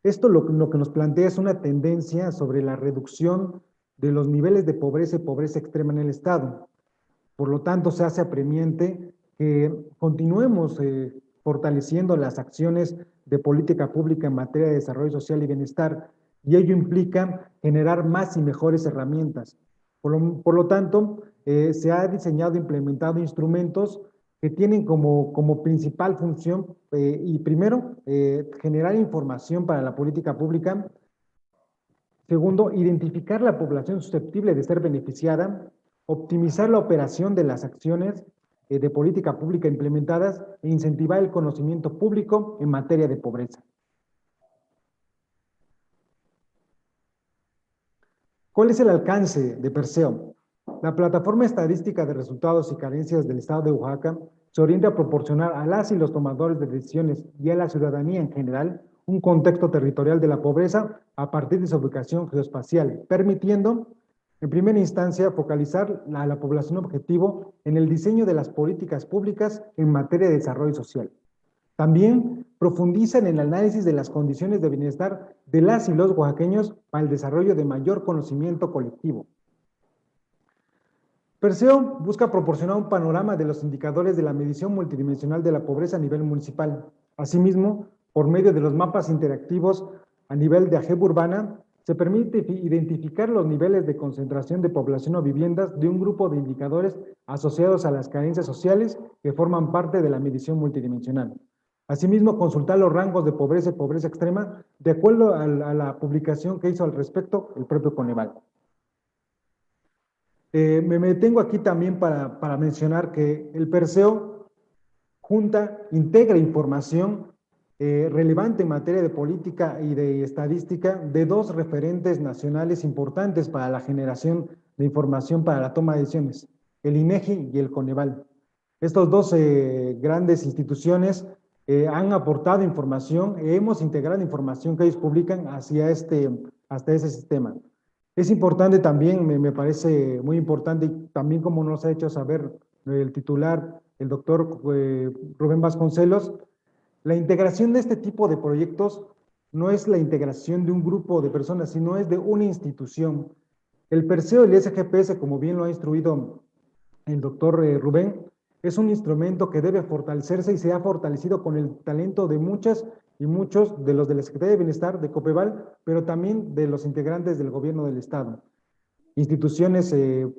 Esto lo que nos plantea es una tendencia sobre la reducción de los niveles de pobreza y pobreza extrema en el Estado. Por lo tanto, se hace apremiante que continuemos fortaleciendo las acciones de política pública en materia de desarrollo social y bienestar, y ello implica generar más y mejores herramientas. Por lo tanto, se ha diseñado e implementado instrumentos que tienen como principal función, y primero, generar información para la política pública. Segundo, identificar la población susceptible de ser beneficiada, optimizar la operación de las acciones de política pública implementadas e incentivar el conocimiento público en materia de pobreza. ¿Cuál es el alcance de Perseo? La Plataforma Estadística de Resultados y Carencias del Estado de Oaxaca se orienta a proporcionar a las y los tomadores de decisiones y a la ciudadanía en general un contexto territorial de la pobreza a partir de su ubicación geoespacial, permitiendo, en primera instancia, focalizar a la población objetivo en el diseño de las políticas públicas en materia de desarrollo social. También profundiza en el análisis de las condiciones de bienestar de las y los oaxaqueños para el desarrollo de mayor conocimiento colectivo. Perseo busca proporcionar un panorama de los indicadores de la medición multidimensional de la pobreza a nivel municipal. Asimismo, por medio de los mapas interactivos a nivel de AGEB urbana, se permite identificar los niveles de concentración de población o viviendas de un grupo de indicadores asociados a las carencias sociales que forman parte de la medición multidimensional. Asimismo, consultar los rangos de pobreza y pobreza extrema de acuerdo a la publicación que hizo al respecto el propio Coneval. Me detengo aquí también para mencionar que el Perseo integra información relevante en materia de política y de estadística de dos referentes nacionales importantes para la generación de información para la toma de decisiones, el INEGI y el Coneval. Estas dos grandes instituciones han aportado información, hemos integrado información que ellos publican hasta ese sistema. Es importante también, me parece muy importante, y también como nos ha hecho saber el titular, el doctor Rubén Vasconcelos, la integración de este tipo de proyectos no es la integración de un grupo de personas, sino es de una institución. El Perseo y el SGPS, como bien lo ha instruido el doctor Rubén, es un instrumento que debe fortalecerse y se ha fortalecido con el talento de muchas y muchos de los de la Secretaría de Bienestar, de Copeval, pero también de los integrantes del gobierno del Estado. Instituciones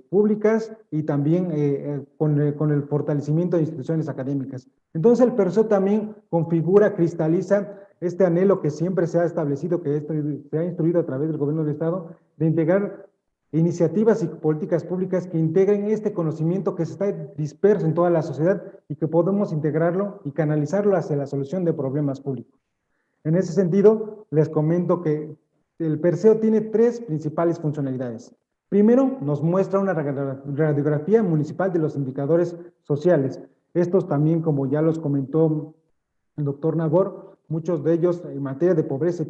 públicas y también con el fortalecimiento de instituciones académicas. Entonces el Perseo también configura, cristaliza este anhelo que siempre se ha establecido, que se ha instruido a través del gobierno del Estado, de integrar iniciativas y políticas públicas que integren este conocimiento que se está disperso en toda la sociedad y que podemos integrarlo y canalizarlo hacia la solución de problemas públicos. En ese sentido, les comento que el Perseo tiene tres principales funcionalidades. Primero, nos muestra una radiografía municipal de los indicadores sociales. Estos también, como ya los comentó el doctor Nagor, muchos de ellos en materia de pobreza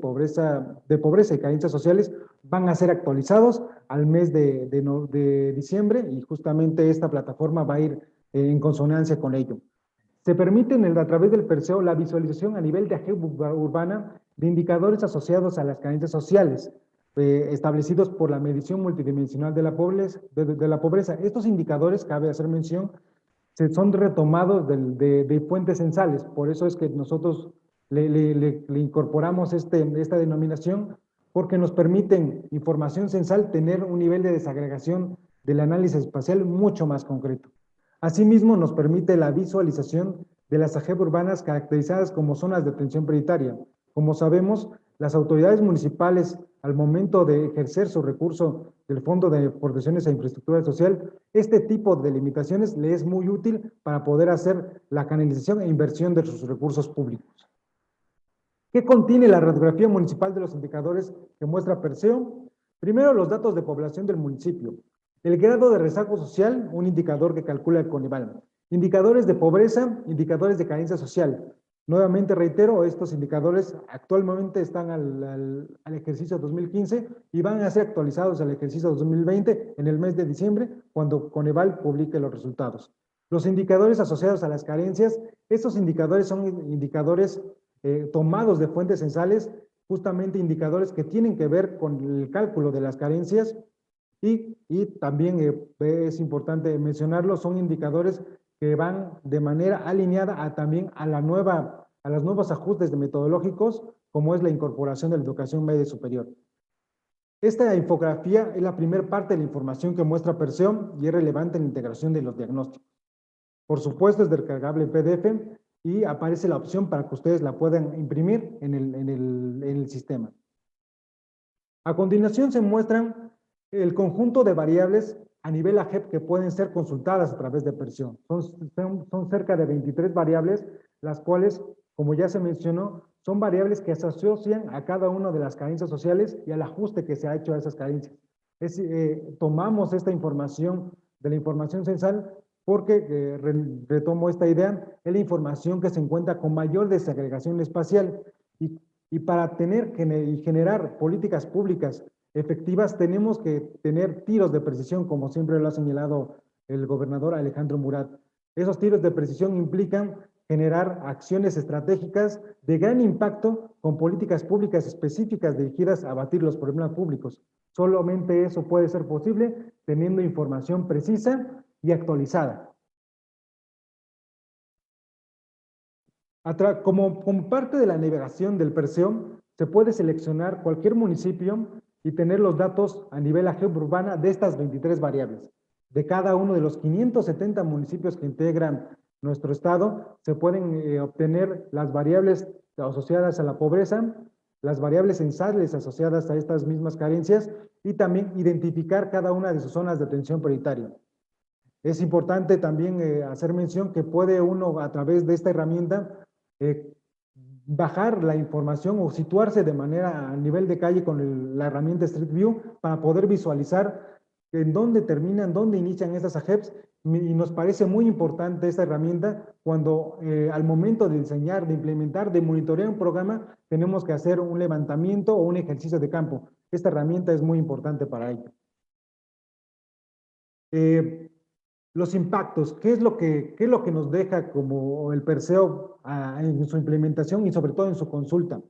y carencias sociales van a ser actualizados al mes de diciembre, y justamente esta plataforma va a ir en consonancia con ello. Se permite a través del Perseo la visualización a nivel de AGEB urbana de indicadores asociados a las carencias sociales, establecidos por la medición multidimensional de la pobreza. Estos indicadores, cabe hacer mención, son retomados de fuentes censales, por eso es que nosotros le incorporamos esta denominación, porque nos permiten información censal tener un nivel de desagregación del análisis espacial mucho más concreto. Asimismo, nos permite la visualización de las AGEB urbanas caracterizadas como zonas de atención prioritaria. Como sabemos, las autoridades municipales, al momento de ejercer su recurso del Fondo de Aportaciones a Infraestructura Social, este tipo de limitaciones le es muy útil para poder hacer la canalización e inversión de sus recursos públicos. ¿Qué contiene la radiografía municipal de los indicadores que muestra Perseo? Primero, los datos de población del municipio. El grado de rezago social, un indicador que calcula el Coneval. Indicadores de pobreza, indicadores de carencia social. Nuevamente reitero, estos indicadores actualmente están al ejercicio 2015 y van a ser actualizados al ejercicio 2020 en el mes de diciembre, cuando Coneval publique los resultados. Los indicadores asociados a las carencias, estos indicadores son indicadores tomados de fuentes censales, justamente indicadores que tienen que ver con el cálculo de las carencias y también es importante mencionarlo, son indicadores que van de manera alineada también a los nuevos ajustes metodológicos, como es la incorporación de la educación media y superior. Esta infografía es la primera parte de la información que muestra Perseo y es relevante en la integración de los diagnósticos. Por supuesto, es descargable en PDF y aparece la opción para que ustedes la puedan imprimir en el sistema. A continuación se muestran el conjunto de variables a nivel AGEP que pueden ser consultadas a través de Perseo. Son cerca de 23 variables, las cuales, como ya se mencionó, son variables que se asocian a cada una de las carencias sociales y al ajuste que se ha hecho a esas carencias. Tomamos esta información de la información censal porque, retomo esta idea, es la información que se encuentra con mayor desagregación espacial y para tener y generar políticas públicas efectivas tenemos que tener tiros de precisión, como siempre lo ha señalado el gobernador Alejandro Murat. Esos tiros de precisión implican generar acciones estratégicas de gran impacto con políticas públicas específicas dirigidas a abatir los problemas públicos. Solamente eso puede ser posible teniendo información precisa y actualizada. Como parte de la navegación del Perseo, se puede seleccionar cualquier municipio y tener los datos a nivel AGEP urbana de estas 23 variables. De cada uno de los 570 municipios que integran nuestro estado, se pueden obtener las variables asociadas a la pobreza, las variables censales asociadas a estas mismas carencias y también identificar cada una de sus zonas de atención prioritaria. Es importante también hacer mención que puede uno, a través de esta herramienta, bajar la información o situarse de manera a nivel de calle con la herramienta Street View para poder visualizar en dónde terminan, dónde inician estas AGEPs, y nos parece muy importante esta herramienta cuando al momento de diseñar, de implementar, de monitorear un programa, tenemos que hacer un levantamiento o un ejercicio de campo. Esta herramienta es muy importante para ello. Los impactos, ¿qué es lo que nos deja como el Perseo en su implementación y sobre todo en su consulta?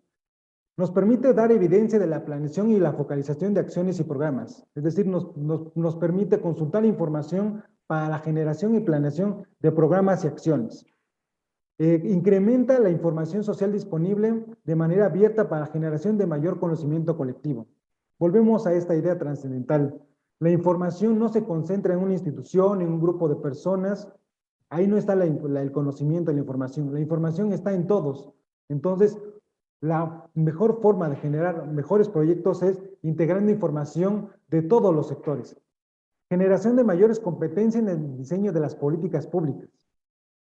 Nos permite dar evidencia de la planeación y la focalización de acciones y programas. Es decir, nos permite consultar información para la generación y planeación de programas y acciones. Incrementa la información social disponible de manera abierta para la generación de mayor conocimiento colectivo. Volvemos a esta idea trascendental. La información no se concentra en una institución, en un grupo de personas. Ahí no está el conocimiento, la información está en todos. Entonces, la mejor forma de generar mejores proyectos es integrando información de todos los sectores. Generación de mayores competencias en el diseño de las políticas públicas.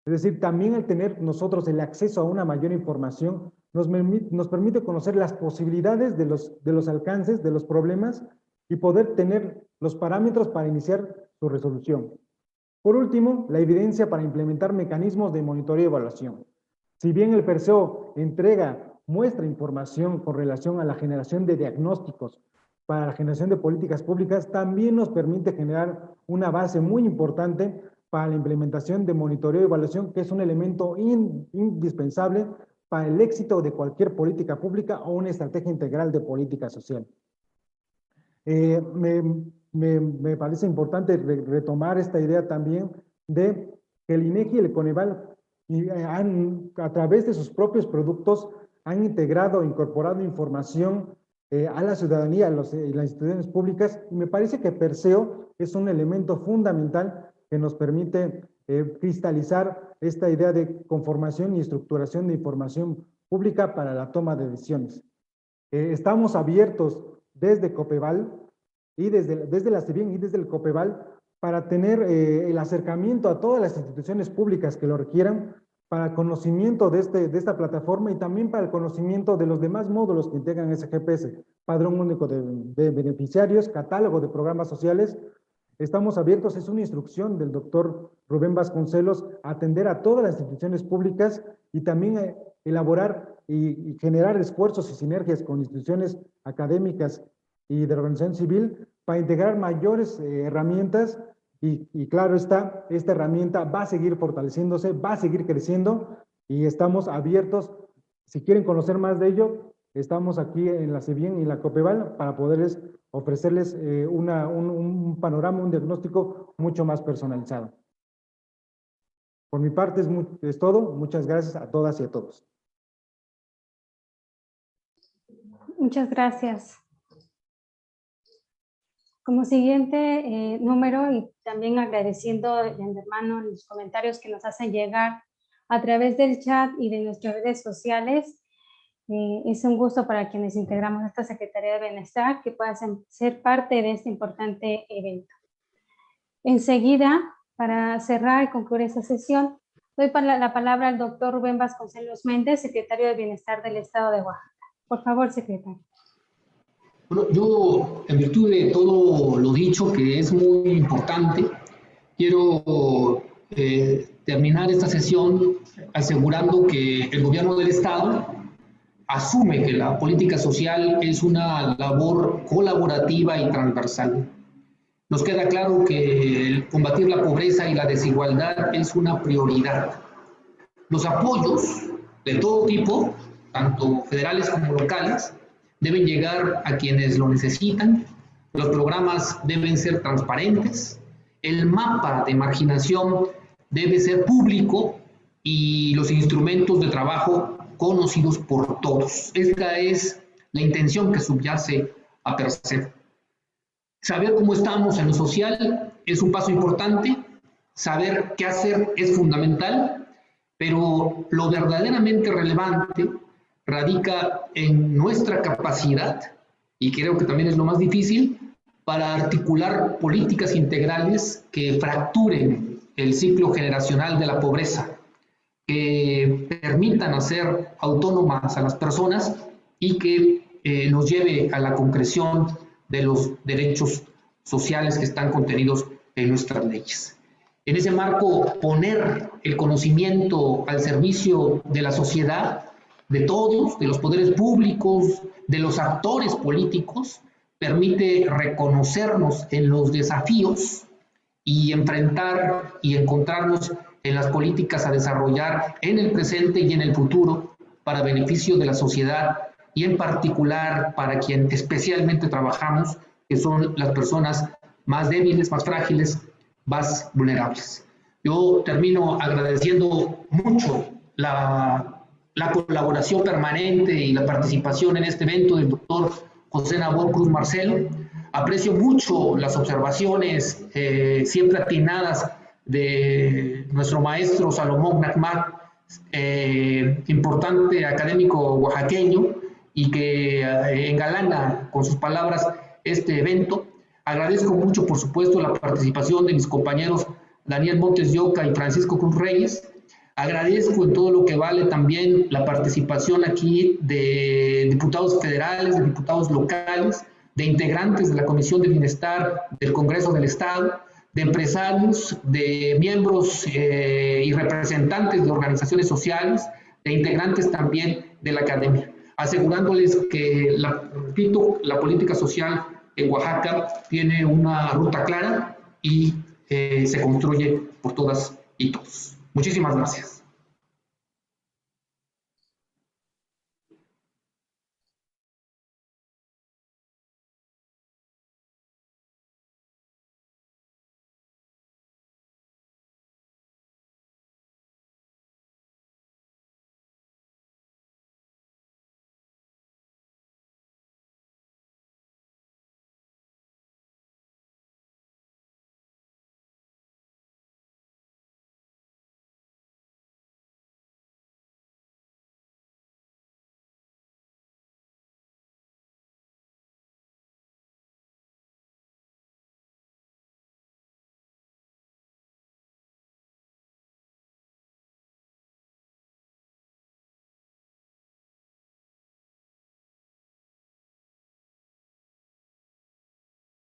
Es decir, también al tener nosotros el acceso a una mayor información, nos permite conocer las posibilidades de los alcances, de los problemas, y poder tener los parámetros para iniciar su resolución. Por último, la evidencia para implementar mecanismos de monitoreo y evaluación. Si bien el Perseo muestra información con relación a la generación de diagnósticos para la generación de políticas públicas, también nos permite generar una base muy importante para la implementación de monitoreo y evaluación, que es un elemento indispensable para el éxito de cualquier política pública o una estrategia integral de política social. Me parece importante retomar esta idea también de que el INEGI y el Coneval a través de sus propios productos han integrado, incorporado información a la ciudadanía, a las instituciones públicas, y me parece que Perseo es un elemento fundamental que nos permite cristalizar esta idea de conformación y estructuración de información pública para la toma de decisiones. Estamos abiertos desde Copeval y desde la CIVIEN y desde el Copeval para tener el acercamiento a todas las instituciones públicas que lo requieran para el conocimiento de esta plataforma y también para el conocimiento de los demás módulos que integran SGPS, Padrón Único de Beneficiarios, catálogo de programas sociales. Estamos abiertos, es una instrucción del doctor Rubén Vasconcelos, a atender a todas las instituciones públicas y también elaborar y generar esfuerzos y sinergias con instituciones académicas y de organización civil para integrar mayores herramientas y claro está, esta herramienta va a seguir fortaleciéndose, va a seguir creciendo y estamos abiertos. Si quieren conocer más de ello, estamos aquí en la CIVIEN y en la Copeval para poderles ofrecerles un panorama, un diagnóstico mucho más personalizado. Por mi parte es todo. Muchas gracias a todas y a todos. Muchas gracias. Como siguiente número, y también agradeciendo de antemano los comentarios que nos hacen llegar a través del chat y de nuestras redes sociales, es un gusto para quienes integramos esta Secretaría de Bienestar que puedan ser parte de este importante evento. Enseguida, para cerrar y concluir esta sesión, doy la palabra al doctor Rubén Vasconcelos Méndez, secretario de Bienestar del Estado de Oaxaca. Por favor, secretario. Bueno, yo, en virtud de todo lo dicho, que es muy importante, quiero terminar esta sesión asegurando que el gobierno del Estado asume que la política social es una labor colaborativa y transversal. Nos queda claro que combatir la pobreza y la desigualdad es una prioridad. Los apoyos de todo tipo, tanto federales como locales, deben llegar a quienes lo necesitan, los programas deben ser transparentes, el mapa de marginación debe ser público y los instrumentos de trabajo conocidos por todos. Esta es la intención que subyace a Percebo. Saber cómo estamos en lo social es un paso importante, saber qué hacer es fundamental, pero lo verdaderamente relevante radica en nuestra capacidad, y creo que también es lo más difícil, para articular políticas integrales que fracturen el ciclo generacional de la pobreza, que permitan hacer autónomas a las personas y que nos lleve a la concreción de los derechos sociales que están contenidos en nuestras leyes. En ese marco, poner el conocimiento al servicio de la sociedad, de todos, de los poderes públicos, de los actores políticos, permite reconocernos en los desafíos y enfrentar y encontrarnos en las políticas a desarrollar en el presente y en el futuro para beneficio de la sociedad y en particular para quien especialmente trabajamos, que son las personas más débiles, más frágiles, más vulnerables. Yo termino agradeciendo mucho la colaboración permanente y la participación en este evento del doctor José Nabor Cruz Marcelo. Aprecio mucho las observaciones siempre atinadas de nuestro maestro Salomón Nachman, importante académico oaxaqueño, y que engalana con sus palabras este evento. Agradezco mucho, por supuesto, la participación de mis compañeros Daniel Montes de Oca y Francisco Cruz Reyes. Agradezco en todo lo que vale también la participación aquí de diputados federales, de diputados locales, de integrantes de la Comisión de Bienestar del Congreso del Estado, de empresarios, de miembros y representantes de organizaciones sociales, de integrantes también de la academia, asegurándoles que, repito, la política social en Oaxaca tiene una ruta clara y se construye por todas y todos. Muchísimas gracias.